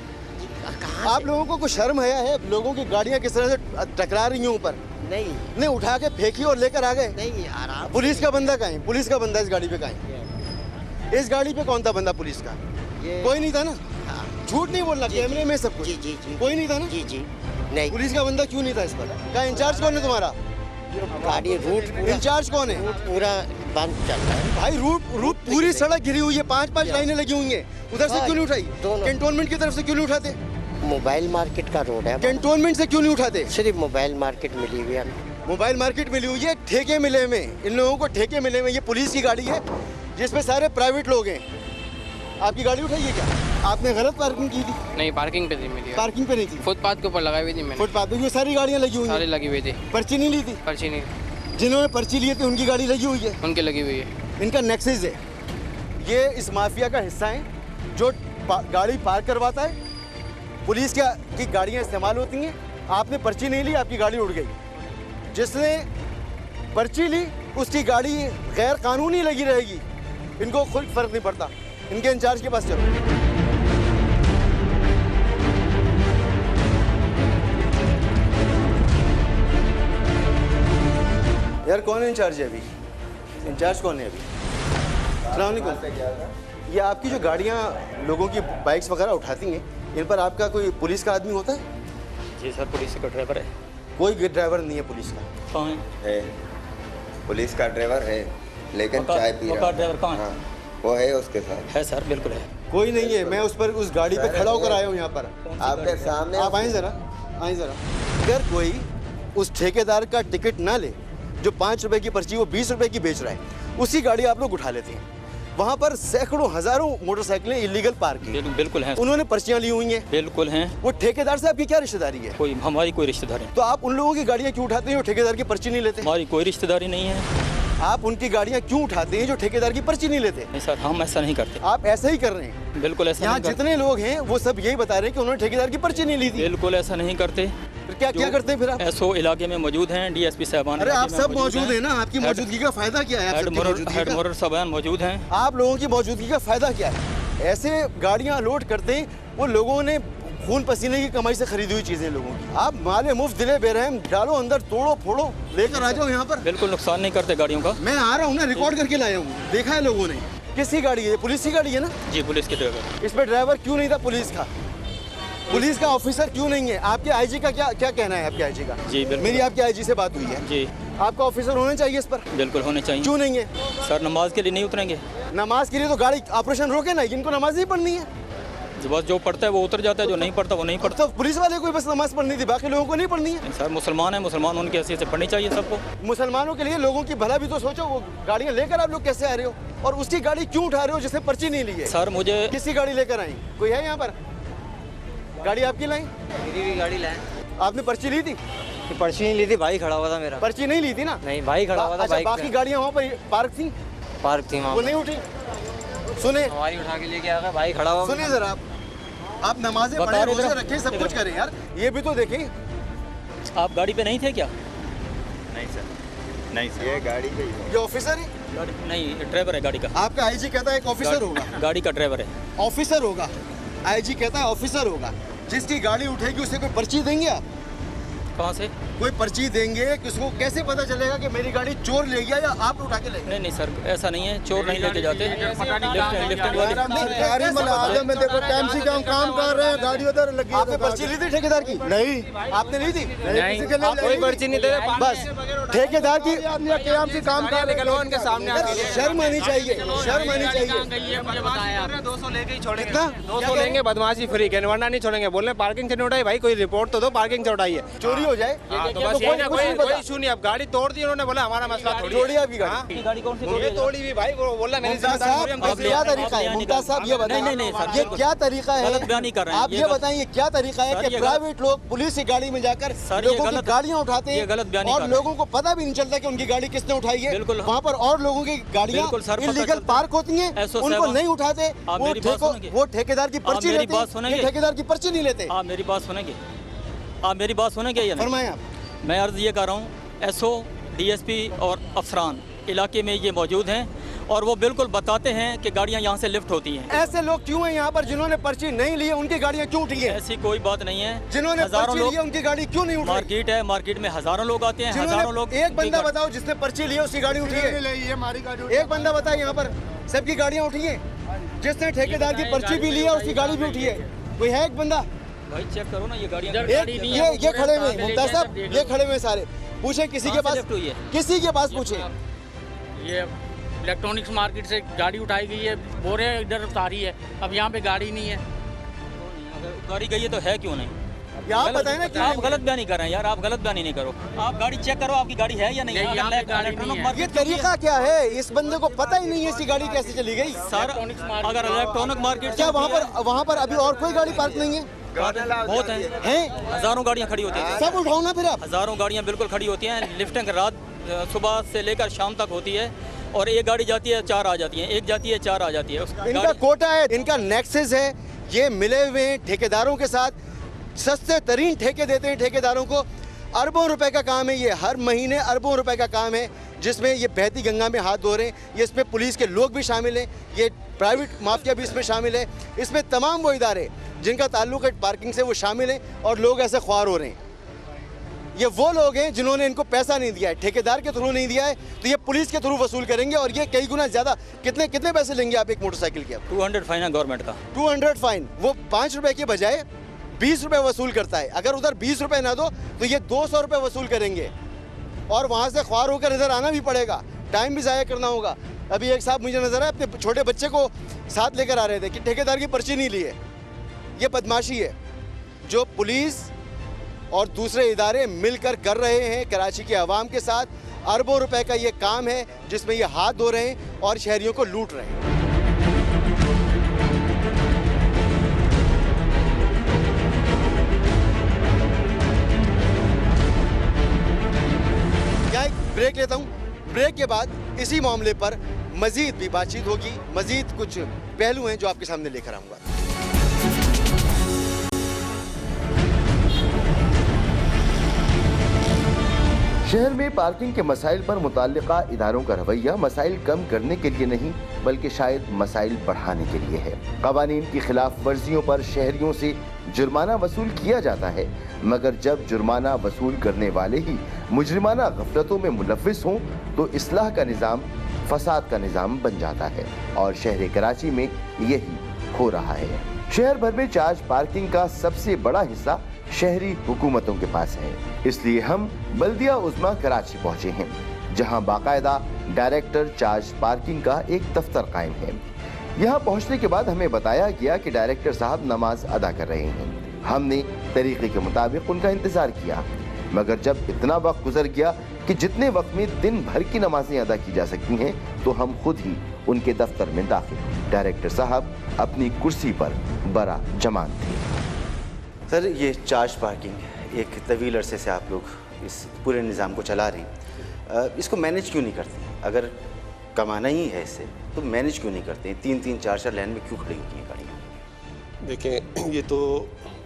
आप लोगों को कुछ शर्म है? लोगों की गाड़ियाँ किस तरह से टकरा रही हैं ऊपर? नहीं उठा के फेंकी और लेकर आ गए। नहीं आराम। पुलिस का बंदा कहाँ है? पुलिस का बंदा इस गाड़ी पे कहाँ है? इस गाड़ी पे कौन था बंदा पुलिस का? कोई नहीं था ना? झूठ नहीं बोलना, कैमरे में सब कुछ। जी कोई नहीं था ना? जी नहीं। पुलिस का बंदा क्यों नहीं था इस पर? क्या इंचार्ज कौन है तुम्हारा? गाड़ी रूट इंचार्ज कौन है? पूरा बंद चल रहा है भाई। रूट पूरी सड़क घिरी हुई है, 5-5 लाइनें लगी हुई हैं। उधर से क्यों नहीं उठाई? कैंटोनमेंट की तरफ से क्यों नहीं उठाते? मोबाइल मार्केट का रोड है, कैंटोनमेंट से क्यों नहीं उठाते? सिर्फ मोबाइल मार्केट मिली हुई है। मोबाइल मार्केट मिली हुई है, ठेके मिले में, इन लोगों को ठेके मिले में। ये पुलिस की गाड़ी है जिसमें सारे प्राइवेट लोग हैं, आपकी गाड़ी उठाई है क्या? आपने गलत पार्किंग की थी? नहीं, पार्किंग पे थी मेरी गाड़ी। पार्किंग पे नहीं थी, फुटपाथ के ऊपर लगाई हुई थी मैंने। फुटपाथ पे सारी गाड़ियाँ लगी हुई सारी हैं। लगी हुई थी। पर्ची नहीं ली थी? पर्ची नहीं, जिन्होंने पर्ची ली थी उनकी गाड़ी लगी हुई है? उनकी लगी हुई है। इनका नेक्सस है, ये इस माफिया का हिस्सा है जो गाड़ी पार्क करवाता है। पुलिस की गाड़ियाँ इस्तेमाल होती हैं, आपने पर्ची नहीं ली, आपकी गाड़ी उड़ गई। जिसने पर्ची ली उसकी गाड़ी गैर कानूनी लगी रहेगी, इनको खुद फर्क नहीं पड़ता। इनके इंचार्ज के पास चलो। यार कौन है इंचार्ज है अभी? इंचार्ज कौन है अभी? अस्सलाम वालेकुम। ये आपकी जो गाड़ियाँ लोगों की बाइक्स वगैरह उठाती हैं, इन पर आपका कोई पुलिस का आदमी होता है? जी सर, पुलिस का ड्राइवर है। कोई ड्राइवर नहीं है पुलिस का? कौन है? पुलिस का ड्राइवर है, लेकिन चाय पी रहा है। ड्राइवर कौन है? वो है उसके साथ। है सर, बिल्कुल है। कोई नहीं है, मैं उस गाड़ी पे खड़ा होकर आया हूँ यहाँ पर। आपके सामने। आप आए ज़रा, आए ज़रा। अगर कोई उस ठेकेदार का टिकट ना ले जो 5 रुपए की पर्ची वो 20 रुपए की बेच रहा है, उसकी गाड़ी आप लोग उठा लेते हैं। वहाँ पर सैकड़ों हजारों मोटरसाइकिलें इलीगल पार्क हैं। बिल्कुल हैं। उन्होंने पर्चियाँ ली हुई हैं। बिल्कुल हैं। वो ठेकेदार से आपकी क्या रिश्तेदारी है? कोई हमारी कोई रिश्तेदारी। तो आप उन लोगों की गाड़ियाँ क्यों उठाते हैं जो ठेकेदार की पर्ची नहीं लेते? हमारी कोई रिश्तेदारी नहीं है। आप उनकी गाड़ियाँ क्यों उठाते हैं जो ठेकेदार की पर्ची नहीं लेते? नहीं सर, हम ऐसा नहीं करते। आप ऐसा ही कर रहे हैं। बिल्कुल ऐसा यहाँ नहीं करते। जितने लोग हैं वो सब यही बता रहे हैं कि उन्होंने ठेकेदार की पर्ची नहीं ली थी। बिल्कुल ऐसा नहीं करते। फिर क्या करते हैं फिर आप? एसओ इलाके में मौजूद हैं, डीएसपी साहबान। अरे आप सब मौजूद हैं ना, आपकी मौजूदगी का फायदा क्या है? हेड मोटर साहबान मौजूद हैं। आप लोगों की मौजूदगी का फायदा क्या है? ऐसे गाड़ियाँ लोड करते हैं, वो लोगों ने खून पसीने की कमाई से खरीदी हुई चीजें लोगों की। आप माले मुफ्त दिले बेरहम डालो अंदर, तोड़ो फोड़ो, लेकर आ जाओ यहाँ पर। बिल्कुल नुकसान नहीं करते गाड़ियों का। मैं आ रहा हूँ ना, रिकॉर्ड करके लाया हूँ, देखा है लोगों ने। किसकी गाड़ी है? पुलिस की गाड़ी है ना? जी, पुलिस के ड्राइवर। इसमें ड्राइवर क्यों नहीं था पुलिस का? पुलिस का ऑफिसर क्यों नहीं है? आपके आईजी का क्या कहना है? आपके आईजी का? जी बिल्कुल। मेरी आपके आईजी से बात हुई है। जी। आपका ऑफिसर होना चाहिए इस पर। बिल्कुल होने चाहिए। क्यों नहीं है? सर नमाज के लिए नहीं उतरेंगे। नमाज के लिए तो गाड़ी ऑपरेशन रोके ना, इनको नमाज नहीं पढ़नी है। बस जो पढ़ता है वो उतर जाता है, जो नहीं पढ़ता वो नहीं पढ़ता। तो पुलिस वाले को बस नमाज पढ़नी थी, बाकी लोगों को नहीं पढ़नी है। सर मुसलमान है, मुसलमान उनकी हैसियत से पढ़नी चाहिए सबको। मुसलमानों के लिए लोगों की भला भी तो सोचो। वो गाड़ियाँ लेकर आप लोग कैसे आ रहे हो और उसकी गाड़ी क्यों उठा रहे हो जिसने पर्ची नहीं ली है? सर मुझे किसकी गाड़ी लेकर आई? कोई है यहाँ पर? गाड़ी आपकी लाई? मेरी भी गाड़ी लाए। आपने पर्ची ली थी? पर्ची नहीं ली थी, भाई खड़ा हुआ था मेरा। पर्ची नहीं ली थी ना? नहीं, भाई खड़ा हुआ था। अच्छा, बाकी गाड़ियाँ वहाँ पर पार्क थी? पार्क थी वहाँ। वो नहीं उठी? सुने, हमारी उठा के लेके आ गए, भाई खड़ा हुआ। सुनिए जरा, आप नमाजें पढ़े, रोजे रखें, सब कुछ करें यार, ये भी तो देखें। आप गाड़ी पे नहीं थे क्या? नहीं सर, नहीं सर, ये गाड़ी पे ही। ये ऑफिसर है? नहीं, ड्राइवर है गाड़ी का। आपका आईजी कहता है एक ऑफिसर होगा। गाड़ी का ड्राइवर है। ऑफिसर होगा, आईजी कहता है ऑफिसर होगा। जिसकी गाड़ी उठेगी उसे कोई पर्ची देंगे आप? कहाँ से? कोई पर्ची देंगे? किसको कैसे पता चलेगा कि मेरी गाड़ी चोर ले गया या आप उठा के ले गए? नहीं सर, ऐसा नहीं है, चोर नहीं लेके जाते। सरकारी मुलाजिम में देखो टाइम से काम कर रहे हैं, गाड़ी उधर लगी है। आपने पर्ची ली थी ठेकेदार की? नहीं। आपने ली थी? नहीं, कोई पर्ची नहीं दे रहे। बस ठेकेदार की काम से काम कर रहे हैं, उनके सामने शर्म आनी चाहिए, शर्म आनी चाहिए। 200 लेके ही छोड़ेंगे। कितना? 200 लेंगे, बदमाशी फ्री के, वरना नहीं छोड़ेंगे। बोल रहे पार्किंग से नहीं उठाई, भाई कोई रिपोर्ट तो दो, पार्किंग से उठाई है। चोरी हो जाए तो बस ये ना, कोई इशू नहीं। अब गाड़ी तोड़ दी उन्होंने, बोला हमारा मसला थोड़ी। तोड़ी आपकी गाड़ी? गाड़ी कौन सी ये तोड़ी भी भाई, वो बोला मेरी मुमताज साहब, अब क्या तरीका है? मुमताज साहब ये बताइए, ये क्या तरीका है? गलत बयानी कर रहे हैं। आप ये बताइए क्या तरीका है कि प्राइवेट लोग पुलिस की गाड़ी में जाकर लोगों की गाड़ियाँ उठाते हैं और लोगों को पता भी नहीं चलता कि उनकी गाड़ी किसने उठाई है? वहाँ पर और लोगों की गाड़ियाँ इलीगल पार्क होती हैं, उनको नहीं उठाते, वो ठेकेदार की पर्ची लेते हैं, ठेकेदार की पर्ची नहीं लेते। आप मेरी बात सुनेंगे? आप मेरी बात सुनेंगे या नहीं? फरमाएं आप। मैं अर्ज़ ये कर रहा हूँ, एसओ, डीएसपी और अफसरान इलाके में ये मौजूद हैं और वो बिल्कुल बताते हैं कि गाड़ियाँ यहाँ से लिफ्ट होती हैं। ऐसे लोग क्यों हैं यहाँ पर जिन्होंने पर्ची नहीं ली है, उनकी गाड़ियाँ क्यों उठी है? ऐसी कोई बात नहीं है। जिन्होंने पर्ची ली है उनकी गाड़ी क्यों नहीं उठी? मार्केट है, मार्केट में हजारों लोग आते हैं, हजारों लोग। एक बंदा बताओ जिसने पर्ची ली है उसकी गाड़ी उठी है? एक बंदा बताए यहाँ पर सबकी गाड़ियाँ उठी है? जिसने ठेकेदार की पर्ची भी ली है उसकी गाड़ी भी उठी है? कोई है एक बंदा? भाई चेक करो ना, ये गाड़ियाँ ये खड़े हुए मुमताज साहब, ये खड़े हुए सारे, पूछे किसी के पास, किसी के पास पूछे। ये इलेक्ट्रॉनिक्स मार्केट से गाड़ी उठाई गई है, बोरे इधर उतारी है, अब यहाँ पे गाड़ी नहीं है। अगर गाड़ी गई है तो है क्यों नहीं? आप बताएं ना आप गलत बयानी कर रहे हैं यार, आप गलत बयानी नहीं करो। आप गाड़ी चेक करो, आपकी गाड़ी है या नहीं है। ये तरीका क्या है? इस बंदे को पता ही नहीं है इसकी गाड़ी कैसे चली गई। सर अगर इलेक्ट्रॉनिक मार्केट क्या वहाँ पर अभी और कोई गाड़ी पार्क नहीं है? बहुत हैं, हजारों गाड़ियाँ खड़ी होती हैं। सब उठाओ ना फिर आप। हजारों गाड़ियाँ बिल्कुल खड़ी होती हैं। लिफ्टिंग रात सुबह से लेकर शाम तक होती है और एक गाड़ी जाती है 4 आ जाती है, एक जाती है 4 आ जाती है। इनका कोटा है, इनका नेक्सस है, ये मिले हुए हैं ठेकेदारों के साथ, सस्ते तरीन ठेके देते हैं ठेकेदारों को। अरबों रुपए का काम है ये, हर महीने अरबों रुपए का काम है, जिसमें ये बहती गंगा में हाथ धो रहे हैं। ये इसमें पुलिस के लोग भी शामिल हैं, ये प्राइवेट माफिया भी इसमें शामिल है, इसमें तमाम वो इदारे जिनका ताल्लुक है पार्किंग से वो शामिल हैं और लोग ऐसे ख्वार हो रहे हैं। ये वो लोग हैं जिन्होंने इनको पैसा नहीं दिया है, ठेकेदार के थ्रू नहीं दिया है, तो ये पुलिस के थ्रू वसूल करेंगे और ये कई गुना ज़्यादा। कितने कितने पैसे लेंगे आप एक मोटरसाइकिल के? 200 फाइन है गवर्नमेंट का। 200 फाइन, वो 5 रुपए के बजाय 20 रुपए वसूल करता है। अगर उधर 20 रुपए ना दो तो ये 200 रुपए वसूल करेंगे और वहाँ से ख्वार होकर इधर आना भी पड़ेगा, टाइम भी ज़ाया करना होगा। अभी एक साहब मुझे नजर आए अपने छोटे बच्चे को साथ लेकर आ रहे थे कि ठेकेदार की पर्ची नहीं ली है। ये बदमाशी है जो पुलिस और दूसरे इदारे मिलकर कर रहे हैं कराची के अवाम के साथ। अरबों रुपए का ये काम है जिसमें ये हाथ धो रहे हैं और शहरियों को लूट रहे हैं। क्या एक ब्रेक लेता हूँ, ब्रेक के बाद इसी मामले पर मजीद भी बातचीत होगी, मजीद कुछ पहलू हैं जो आपके सामने लेकर आऊँगा। शहर में पार्किंग के मसाइल पर मुताल्लिका इदारों का रवैया मसाइल कम करने के लिए नहीं बल्कि शायद मसाइल बढ़ाने के लिए है। कवानीन की खिलाफ वर्जियों पर शहरियों से जुर्माना वसूल किया जाता है, मगर जब जुर्माना वसूल करने वाले ही मुजरिमाना गफलतों में मुलव्विस हों तो इस्लाह का निज़ाम फसाद का निज़ाम बन जाता है और शहर कराची में यही हो रहा है। शहर भर में चार्ज पार्किंग का सबसे बड़ा हिस्सा शहरी हुकूमतों के पास है, इसलिए हम बल्दिया उज़्मा कराची पहुंचे हैं, जहां बाकायदा डायरेक्टर चार्ज पार्किंग का एक दफ्तर कायम है। यहां पहुंचने के बाद हमें बताया गया कि डायरेक्टर साहब नमाज अदा कर रहे हैं। हमने तरीके के मुताबिक उनका इंतजार किया, मगर जब इतना वक्त गुजर गया कि जितने वक्त में दिन भर की नमाजें अदा की जा सकती हैं, तो हम खुद ही उनके दफ्तर में दाखिल हुए। डायरेक्टर साहब अपनी कुर्सी पर बड़ा जमान थे। सर, ये चार्ज पार्किंग एक तवील अरसे से आप लोग इस पूरे निज़ाम को चला रहे हैं, इसको मैनेज क्यों नहीं करते? अगर कमाना ही है इससे तो मैनेज क्यों नहीं करते? 3-3, 4-4 लाइन में क्यों खड़ी होती हैं गाड़ियाँ? देखें, ये तो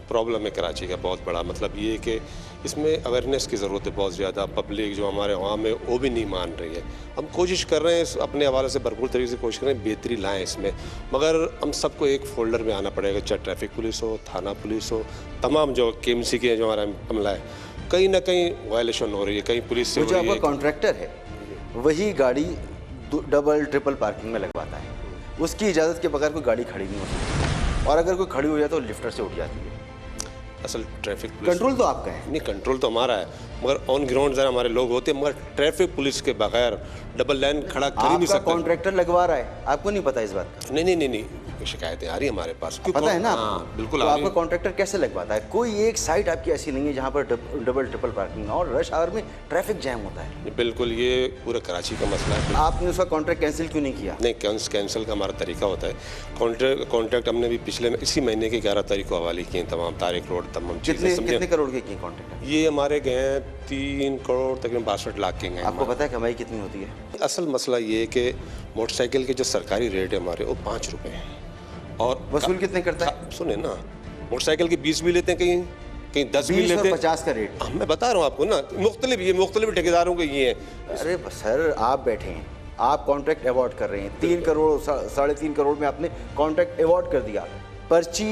प्रॉब्लम है कराची का बहुत बड़ा। मतलब ये कि इसमें अवेयरनेस की ज़रूरत है बहुत ज़्यादा। पब्लिक जो हमारे अवाम है वो भी नहीं मान रही है। हम कोशिश कर रहे हैं अपने हवाले से भरपूर तरीके से कोशिश कर रहे हैं बेहतरी लाएँ इसमें, मगर हम सबको एक फोल्डर में आना पड़ेगा, चाहे ट्रैफिक पुलिस हो, थाना पुलिस हो, तमाम जो KMC के जो हमारा अमला है, कहीं ना कहीं वायलेशन हो रही है, कहीं पुलिस से हो रही है। जो कॉन्ट्रैक्टर है वही गाड़ी डबल ट्रिपल पार्किंग में लगवाता है, उसकी इजाज़त के बगैर कोई गाड़ी खड़ी नहीं होती, और अगर कोई खड़ी हो जाए तो लिफ्टर से उठ जाती है। असल ट्रैफिक कंट्रोल तो आपका है? नहीं, कंट्रोल तो हमारा है, मगर ऑन ग्राउंड ज़रा हमारे लोग होते हैं, मगर ट्रैफिक पुलिस के बगैर डबल लाइन खड़ा कर ही नहीं सकते। कॉन्ट्रैक्टर लगवा रहा है, आपको नहीं पता इस बात का? नहीं, शिकायतें आ रही है हमारे पास। पता है ना? हाँ, बिल्कुल। तो आपका कॉन्ट्रैक्टर कैसे लगवाता है? कोई एक साइट आपकी ऐसी नहीं है जहाँ पर डबल ट्रिपल पार्किंग ना हो, और रश आवर में ट्रैफिक जैम होता है। बिल्कुल, ये पूरा कराची का मसला है। आपने उसका कॉन्ट्रैक्ट कैंसिल क्यों नहीं किया? नहीं, कैंसिल का हमारा तरीका होता है। कॉन्ट्रैक्ट हमने भी पिछले इसी महीने की 11 तारीख को हवाले किए, तमाम तारिक रोड, तमाम चीज़ें। कितने करोड़ के किए कॉन्ट्रैक्ट? ये हमारे गए हैं 3 करोड़ तकरीबन 62 लाख के गए। आपको पता है कमाई कितनी होती है? असल मसला ये है कि मोटरसाइकिल के जो सरकारी रेट है हमारे वो 5 रुपये हैं, और वसूल कितने करता है? सुने ना, मोटरसाइकिल के 20 भी लेते हैं, कहीं 10 भी लेते हैं। 50 का रेट मैं बता रहा हूँ आपको ना, मुख्तलिफ ठेकेदारों के ये हैं। अरे सर, आप बैठे हैं, आप कॉन्ट्रैक्ट अवॉर्ड कर रहे हैं, 3 करोड़ 3.5 करोड़ में आपने कॉन्ट्रैक्ट अवॉर्ड कर दिया, पर्ची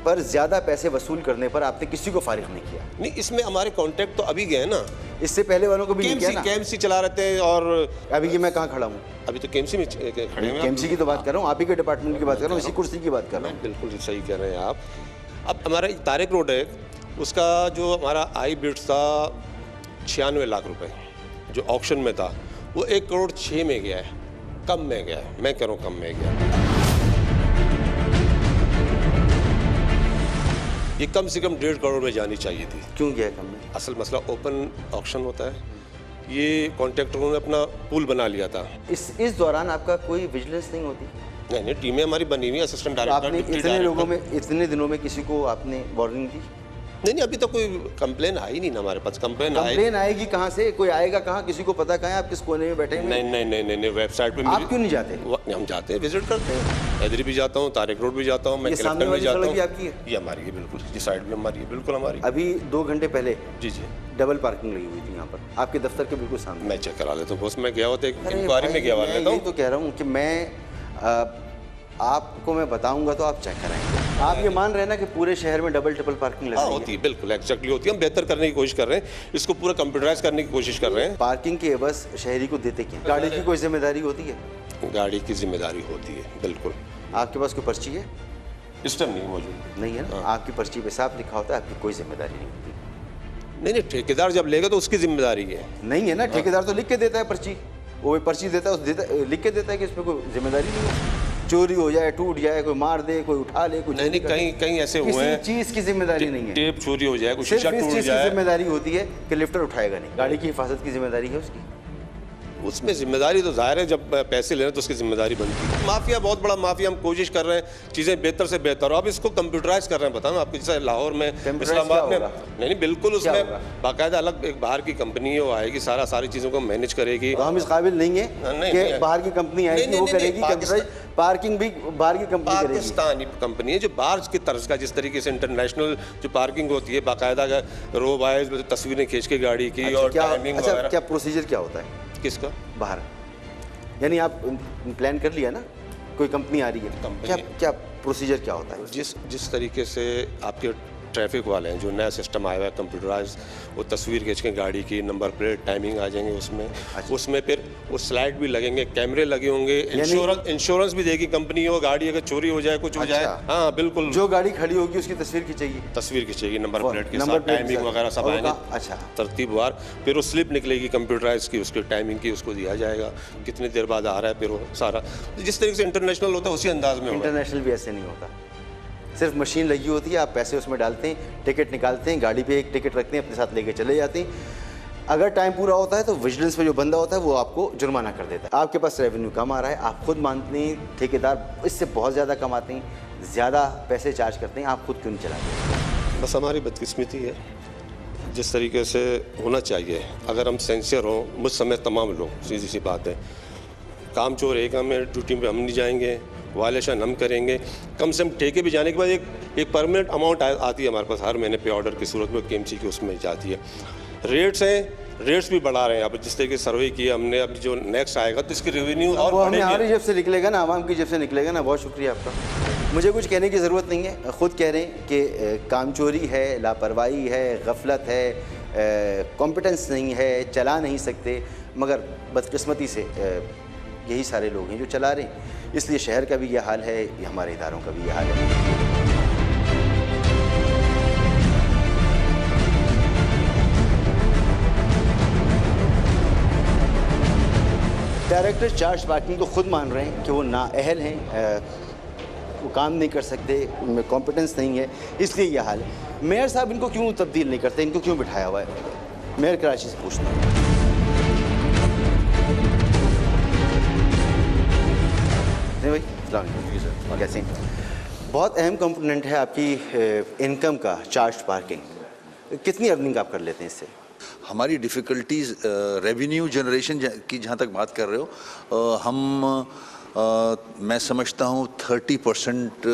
पर ज़्यादा पैसे वसूल करने पर आपने किसी को फारिग नहीं किया। नहीं, इसमें हमारे कॉन्ट्रैक्ट तो अभी गए ना, इससे पहले वालों को भी नहीं किया ना। KMC चला रहे थे, और अभी ये मैं कहाँ खड़ा हूँ? अभी तो KMC में खड़े हैं। KMC की तो बात कर रहा हूँ, आप ही के डिपार्टमेंट की बात कर रहा हूँ, इसी कुर्सी की बात कर रहा हूँ। बिल्कुल सही कह रहे हैं आप। अब हमारा एक तारिक रोड है, उसका जो हमारा आई बिड था 96 लाख रुपए, जो ऑक्शन में था वो 1 करोड़ 6 में गया है, कम में गया है। मैं कह रहा हूँ कम में गया। ये कम से कम 1.5 करोड़ में जानी चाहिए थी। क्यों गया कम में? असल मसला ओपन ऑक्शन होता है, ये कॉन्ट्रैक्टरों ने अपना पूल बना लिया था। इस दौरान आपका कोई विजिलेंस नहीं होती? नहीं, टीमें हमारी बनी हुई, असिस्टेंट आपने डायरेक्टर, इतने लोगों में, इतने दिनों में किसी को आपने वार्निंग दी? नहीं, अभी तो कोई कंप्लेन आई नहीं ना हमारे पास। कंप्लेन आएगी कहाँ से? कोई आएगा कहाँ? किसी को पता कहाँ है आप किस कोने में बैठे हैं? नहीं, वेबसाइट पे आप क्यों नहीं जाते? हम जाते हैं, विजिट करते हैं। हैदरी भी जाता हूँ, तारिक रोड भी जाता हूँ, मैं कलेक्टर भी जाता हूँ। आपकी है? ये हमारी है बिल्कुल, ये साइड भी हमारी है बिल्कुल हमारी। अभी 2 घंटे पहले जी डबल पार्किंग लगी हुई थी यहाँ पर आपके दफ्तर के बिल्कुल सामने। मैं चेक करा लेता हूँ बॉस, मैं गया होता इंक्वायरी में गया हुआ लेता हूँ। तो कह रहा हूँ कि मैं आपको मैं बताऊंगा तो आप चेक कराएंगे। आप ये मान रहे हैं ना कि पूरे शहर में डबल ट्रिपल पार्किंग लगी होती है? बिल्कुल एग्जैक्टली होती है। हम बेहतर करने की कोशिश कर रहे हैं, इसको पूरा कंप्यूटराइज करने की कोशिश कर रहे हैं। पार्किंग के एवज शहरी को देते क्या? गाड़ी की कोई जिम्मेदारी होती है? गाड़ी की जिम्मेदारी होती है बिल्कुल। आपके पास कोई पर्ची है? इस टाइम नहीं मौजूद। नहीं है ना? आपकी पर्ची पे साफ लिखा होता है आपकी कोई जिम्मेदारी नहीं होती। नहीं, ठेकेदार जब लेगा तो उसकी जिम्मेदारी है। नहीं है ना, ठेकेदार तो लिख के देता है पर्ची, वो पर्ची देता है, लिख के देता है कि इसमें कोई जिम्मेदारी नहीं है। चोरी हो जाए, टूट जाए, कोई मार दे, कोई उठा ले, कुछ नहीं, कहीं ऐसे हुए हैं चीज़ की जिम्मेदारी नहीं है। टेप चोरी हो जाए, कुछ शीशा टूट जाए, जिम्मेदारी होती है कि लिफ्टर उठाएगा नहीं। गाड़ी की हिफाजत की जिम्मेदारी है उसकी। उसमें जिम्मेदारी तो जाहिर है, जब पैसे ले रहे तो उसकी जिम्मेदारी बनती है। माफिया बहुत बड़ा माफिया, हम कोशिश कर रहे हैं चीज़ें बेहतर से बेहतर। अब इसको कंप्यूटराइज कर रहे हैं, बताओ आपको, जैसे लाहौर में, इस्लामाबाद में। नहीं, बिल्कुल उसमें बाकायदा अलग एक बाहर की कंपनी है, वो आएगी, सारी चीज़ों को मैनेज करेगी। हम इस काबिल नहीं है कि बाहर की कंपनी आएगी, वो करेगी पार्किंग भी बाहर की कंपनी करेगी। पाकिस्तानी कंपनी है जो बाहर की तर्ज का, जिस तरीके से इंटरनेशनल जो पार्किंग होती है, बाकायदा रो बाय तस्वीरें खींच के गाड़ी की और टाइमिंग वगैरह। क्या प्रोसीजर क्या होता है? किसका? बाहर, यानी आप प्लान कर लिया ना, कोई कंपनी आ रही है, क्या प्रोसीजर क्या होता है? जिस तरीके से आपके ट्रैफिक वाले हैं, जो नया सिस्टम आया हुआ है कंप्यूटराइज, वो तस्वीर खींच के गाड़ी की नंबर प्लेट टाइमिंग आ जाएंगे उसमें। उसमें फिर वो स्लाइड भी लगेंगे, कैमरे लगे होंगे, इंश्योरेंस भी देगी कंपनी हो, गाड़ी अगर चोरी हो जाए, कुछ हो जाए। हाँ बिल्कुल, जो गाड़ी खड़ी होगी उसकी तस्वीर खींचेगी, नंबर प्लेट के साथ, टाइमिंग वगैरह सब आएंगे। अच्छा, तरतीबवार फिर वो स्लिप निकलेगी कंप्यूटराइज की, उसकी टाइमिंग की, उसको दिया जाएगा कितनी देर बाद आ रहा है। फिर वो सारा जिस तरीके से इंटरनेशनल होता है उसी अंदाज में। इंटरनेशनल भी ऐसे नहीं होता, सिर्फ मशीन लगी होती है, आप पैसे उसमें डालते हैं, टिकट निकालते हैं, गाड़ी पे एक टिकट रखते हैं, अपने साथ लेके चले जाते हैं। अगर टाइम पूरा होता है तो विजिलेंस पे जो बंदा होता है वो आपको जुर्माना कर देता है। आपके पास रेवेन्यू कम आ रहा है, आप खुद मानते हैं ठेकेदार इससे बहुत ज़्यादा कमाते हैं, ज़्यादा पैसे चार्ज करते हैं, आप खुद क्यों नहीं चलाते? बस हमारी बदकिस्मती है, जिस तरीके से होना चाहिए। अगर हम सेंसियर हों, मुझ समय तमाम लोग, सीधी सी बात है, काम चोर एक हम ड्यूटी पे हम नहीं जाएंगे, वायलेशन हम करेंगे। कम से कम ठेके भी जाने के बाद एक परमानेंट अमाउंट आती है हमारे पास हर महीने पे ऑर्डर की सूरत में, केएमसी की उसमें जाती है। रेट्स हैं, रेट्स भी बढ़ा रहे हैं। अब जिस तरीके से सर्वे किया हमने, अब जो नेक्स्ट आएगा तो इसकी रेवेन्यू और बढ़ेगी। हमारी जेब से निकलेगा ना, आवाम की जेब से निकलेगा ना। बहुत शुक्रिया आपका, मुझे कुछ कहने की ज़रूरत नहीं है। ख़ुद कह रहे हैं कि कामचोरी है, लापरवाही है, गफलत है, कॉम्पिटेंस नहीं है, चला नहीं सकते। मगर बदकिस्मती से यही सारे लोग हैं जो चला रहे हैं, इसलिए शहर का भी यह हाल है, हमारे इदारों का भी यह हाल है। डायरेक्टर चार्ज पार्किंग तो खुद मान रहे हैं कि वो नाअहल हैं, वो काम नहीं कर सकते, उनमें कॉम्पिटेंस नहीं है, इसलिए यह हाल है। मेयर साहब इनको क्यों तब्दील नहीं करते, इनको क्यों बिठाया हुआ है? मेयर कराची से पूछते हैं। भाई कैसे हैं? बहुत अहम कंपोनेंट है आपकी इनकम का चार्ज पार्किंग। कितनी अर्निंग आप कर लेते हैं इससे? हमारी डिफ़िकल्टीज़ रेवेन्यू जनरेशन की जहाँ तक बात कर रहे हो, मैं समझता हूँ 30%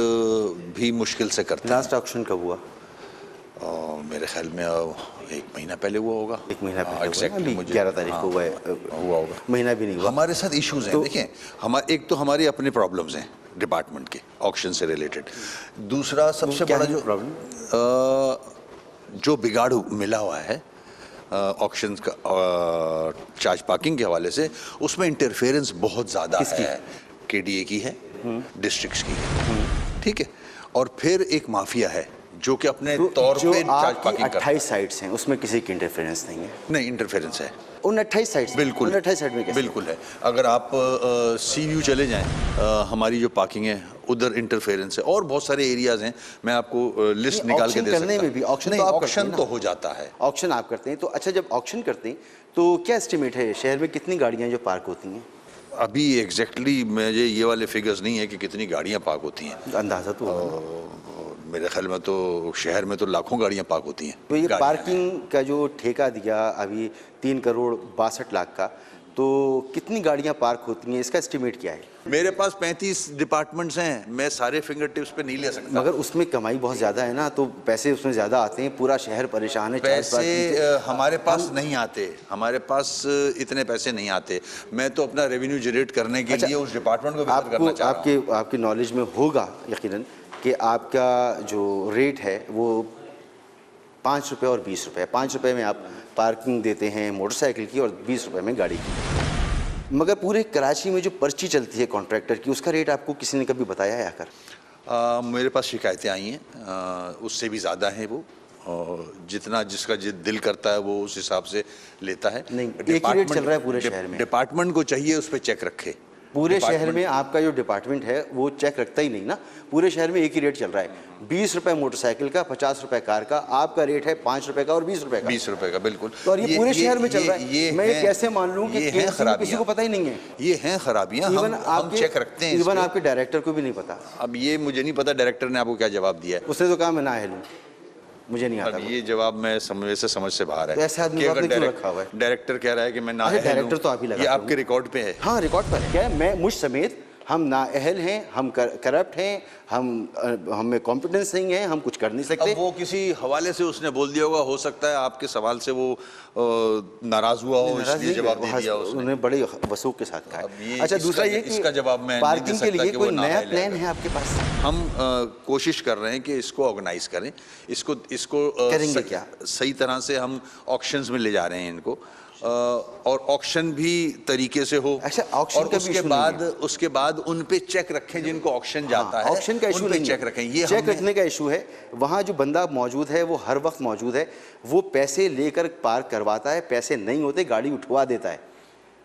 भी मुश्किल से करते हैं। लास्ट ऑक्शन कब हुआ? मेरे ख्याल में 1 महीना पहले हुआ होगा। 1 महीना पहले एग्जैक्टली 11 तारीख को हुआ होगा, महीना भी नहीं हुआ। हमारे साथ इश्यूज हैं, देखें, एक तो हमारे अपने प्रॉब्लम्स हैं डिपार्टमेंट के ऑक्शन से रिलेटेड। दूसरा सबसे बड़ा जो प्रॉब्लम जो बिगाड़ मिला हुआ है ऑक्शन का चार्ज पार्किंग के हवाले से, उसमें इंटरफेरेंस बहुत ज़्यादा है। KDA की है, डिस्ट्रिक्ट्स की है, ठीक है, और फिर एक माफिया है जो कि अपने तौर जो पे आपकी 28 साइट्स हैं उसमें किसी की इंटरफेरेंस नहीं है? नहीं, इंटरफेरेंस है उन 28 साइट्स, बिल्कुल, उन 28 साइट में कैसे? बिल्कुल है। अगर आप सी व्यू चले जाएं, हमारी जो पार्किंग है उधर इंटरफेरेंस है और बहुत सारे एरियाज हैं। मैं आपको लिस्ट निकाल के दे सकता हूं। करने में भी ऑक्शन नहीं, तो आप ऑक्शन करते हैं तो ना? हो जाता है। ऑक्शन आप करते हैं तो अच्छा, जब ऑक्शन करते हैं तो क्या एस्टिमेट है शहर में कितनी गाड़ियां जो पार्क होती हैं? अभी एग्जैक्टली मुझे ये वाले फिगर्स नहीं है कि कितनी गाड़ियां पार्क होती हैं। अंदाजा तो मेरे ख्याल में तो शहर में तो लाखों गाड़ियां पार्क होती हैं। तो ये पार्किंग का जो ठेका दिया अभी 3 करोड़ 62 लाख का, तो कितनी गाड़ियां पार्क होती हैं, इसका एस्टिमेट क्या है? मेरे पास 35 डिपार्टमेंट्स हैं, मैं सारे फिंगर टिप्स पे नहीं ले सकता। मगर उसमें कमाई बहुत ज़्यादा है ना, तो पैसे उसमें ज़्यादा आते हैं, पूरा शहर परेशान है। पैसे हमारे पास नहीं आते, हमारे पास इतने पैसे नहीं आते। मैं तो अपना रेवेन्यू जनरेट करने के लिए उस डिपार्टमेंट को बेहतर करना चाह रहा हूं। आपकी नॉलेज में होगा यकीनन कि आपका जो रेट है वो 5 रुपये और 20 रुपये, 5 रुपये में आप पार्किंग देते हैं मोटरसाइकिल की और 20 रुपये में गाड़ी की। मगर पूरे कराची में जो पर्ची चलती है कॉन्ट्रैक्टर की, उसका रेट आपको किसी ने कभी बताया है आकर? मेरे पास शिकायतें आई हैं, उससे भी ज़्यादा हैं वो, जितना जिसका दिल करता है वो उस हिसाब से लेता है। नहीं, एक ही रेट चल रहा है पूरे शहर में। डिपार्टमेंट को चाहिए उस पर चेक रखे। पूरे शहर में आपका जो डिपार्टमेंट है वो चेक रखता ही नहीं ना, पूरे शहर में एक ही रेट चल रहा है, 20 रुपये मोटरसाइकिल का, 50 रुपये कार का, आपका रेट है 5 रुपये का और 20 रुपये का। 20 रुपये का, बिल्कुल। तो और ये पूरे शहर में चल रहा है, मैं ये कैसे मान लूँ कि किसी को पता ही नहीं है? ये हैं खराबियाँ, हम चेक रखते हैं। इवन आपके डायरेक्टर को भी नहीं पता। अब ये मुझे नहीं पता डायरेक्टर ने आपको क्या जवाब दिया है। उसने तो कहा मैं ना लूँ, मुझे नहीं आता। ये जवाब मैं समझ से बाहर है। तो ऐसे आदमी आपने क्यों रखा हुआ है? डायरेक्टर कह रहा है कि मैं ना, डायरेक्टर तो आप ही लगा, ये आपके रिकॉर्ड पे है। हाँ, रिकॉर्ड पर है। क्या मैं मुझ समेत हम नाअहल हैं, हम करप्ट हैं, हमें कॉम्पिटेंस नहीं है, हम कुछ कर नहीं सकते। अब वो किसी हवाले से उसने बोल दिया होगा, हो सकता है आपके सवाल से वो नाराज हुआ हो, इसलिए जवाब दे दिया उसने। उन्होंने बड़े वसूख के साथ कहा। अच्छा, दूसरा ये कि इसका जवाब मैं पार्किंग के लिए कोई नया प्लान है आपके पास? हम कोशिश कर रहे हैं कि इसको ऑर्गेनाइज करें, इसको करेंगे क्या? सही तरह से हम ऑक्शंस में ले जा रहे हैं इनको, और ऑक्शन भी तरीके से हो। अच्छा, ऑक्शन और उसके बाद उन पे चेक रखें जिनको ऑक्शन जाता है। ऑक्शन का इशू नहीं, चेक रखें, ये चेक रखने का इशू है। वहाँ जो बंदा मौजूद है वो हर वक्त मौजूद है, वो पैसे लेकर पार्क करवाता है, पैसे नहीं होते गाड़ी उठवा देता है,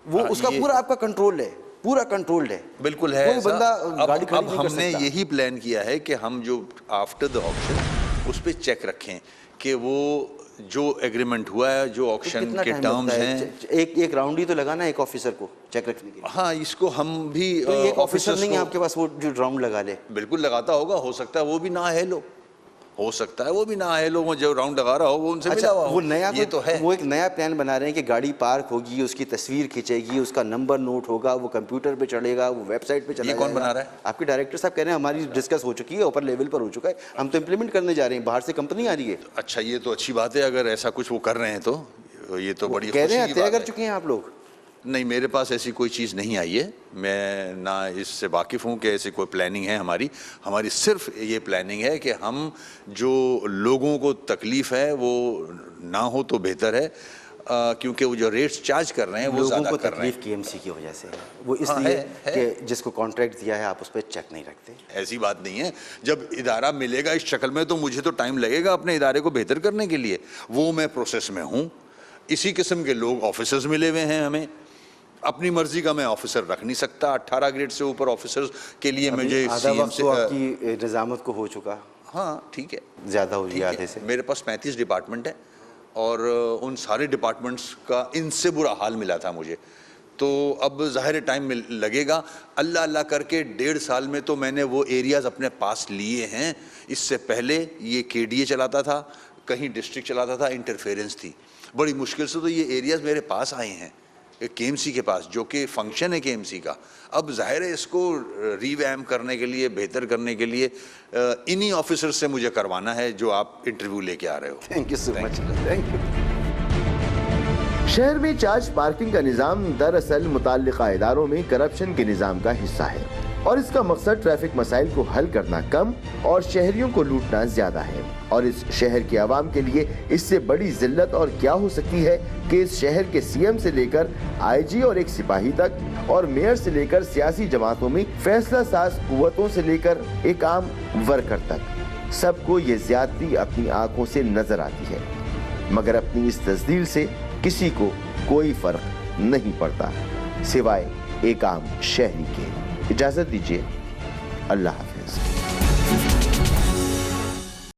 वो उसका पूरा आपका कंट्रोल है, पूरा कंट्रोल्ड है। बिल्कुल है। कोई बंदा गाड़ी खड़ी नहीं कर हमने यही प्लान किया है कि हम जो आफ्टर द ऑक्शन उस पर चेक रखें कि वो जो एग्रीमेंट हुआ है, जो ऑक्शन के टर्म्स हैं। एक राउंड ही तो लगाना एक ऑफिसर को चेक रखने के लिए। हाँ, इसको हम भी तो एक ऑफिसर नहीं है आपके पास वो जो राउंड लगा ले? बिल्कुल लगाता होगा, हो सकता है वो भी ना है, हो सकता है वो भी ना है, लोग जो राउंड लगा रहा हो वो उनसे मिला हुआ हो। वो नया ये तो है, वो एक नया प्लान बना रहे हैं कि गाड़ी पार्क होगी, उसकी तस्वीर खींचेगी, उसका नंबर नोट होगा, वो कंप्यूटर पे चढ़ेगा, वो वेबसाइट पे चला जाएगा। ये कौन बना रहा है? आपके डायरेक्टर साहब कह रहे हैं हमारी डिस्कस हो चुकी है, ऊपर लेवल पर हो चुका है, हम तो इम्प्लीमेंट करने जा रहे हैं, बाहर से कंपनी आ रही है। अच्छा, ये तो अच्छी बात है, अगर ऐसा कुछ वो कर रहे हैं तो ये तो बड़ी कह रहे हैं तय कर चुके हैं आप लोग। नहीं, मेरे पास ऐसी कोई चीज़ नहीं आई है, मैं ना इससे वाकिफ़ हूँ कि ऐसी कोई प्लानिंग है हमारी सिर्फ ये प्लानिंग है कि हम जो लोगों को तकलीफ़ है वो ना हो तो बेहतर है, क्योंकि वो जो रेट्स चार्ज कर रहे हैं वो ज़्यादा कर रहे हैं। केएमसी की वजह से वो इसलिए कि जिसको कॉन्ट्रैक्ट दिया है आप उस पर चेक नहीं रखते। ऐसी बात नहीं है, जब इदारा मिलेगा इस शक्ल में तो मुझे तो टाइम लगेगा अपने इदारे को बेहतर करने के लिए, वो मैं प्रोसेस में हूँ। इसी किस्म के लोग ऑफिसर्स मिले हुए हैं हमें, अपनी मर्जी का मैं ऑफिसर रख नहीं सकता। 18 ग्रेड से ऊपर ऑफिसर्स के लिए मुझे सीएम से आपकी निजामत को हो चुका। हाँ, ठीक है, ज़्यादा हो गया आधे से। मेरे पास 35 डिपार्टमेंट है और उन सारे डिपार्टमेंट्स का इनसे बुरा हाल मिला था मुझे, तो अब ज़ाहिर टाइम लगेगा। अल्लाह करके 1.5 साल में तो मैंने वो एरियाज़ अपने पास लिए हैं। इससे पहले ये केडीए चलाता था, कहीं डिस्ट्रिक्ट चलाता था, इंटरफेरेंस थी, बड़ी मुश्किल से तो ये एरियाज़ मेरे पास आए हैं केएमसी के पास, जो कि फंक्शन है केएमसी का। अब जाहिर है इसको रीवैम्प करने के लिए, बेहतर करने के लिए इन्हीं ऑफिसर से मुझे करवाना है जो आप इंटरव्यू लेके आ रहे हो। Thank you so much. Thank you. शहर में चार्ज पार्किंग का निज़ाम दरअसल मुताल्लिका इदारों में करप्शन के निज़ाम का हिस्सा है और इसका मकसद ट्रैफिक मसाइल को हल करना कम और शहरियों को लूटना ज्यादा है। और इस शहर के आवाम के लिए इससे बड़ी जिल्लत और क्या हो सकती है कि इस शहर के सीएम से लेकर आईजी और एक सिपाही तक और मेयर से लेकर सियासी जमातों में फैसला साज कुव्वतों से लेकर एक आम वर्कर तक सबको ये ज्यादती अपनी आंखों से नजर आती है, मगर अपनी इस तस्दील से किसी को कोई फर्क नहीं पड़ता सिवाय एक आम शहरी के। इजाजत दीजिए, अल्लाह हाफिज।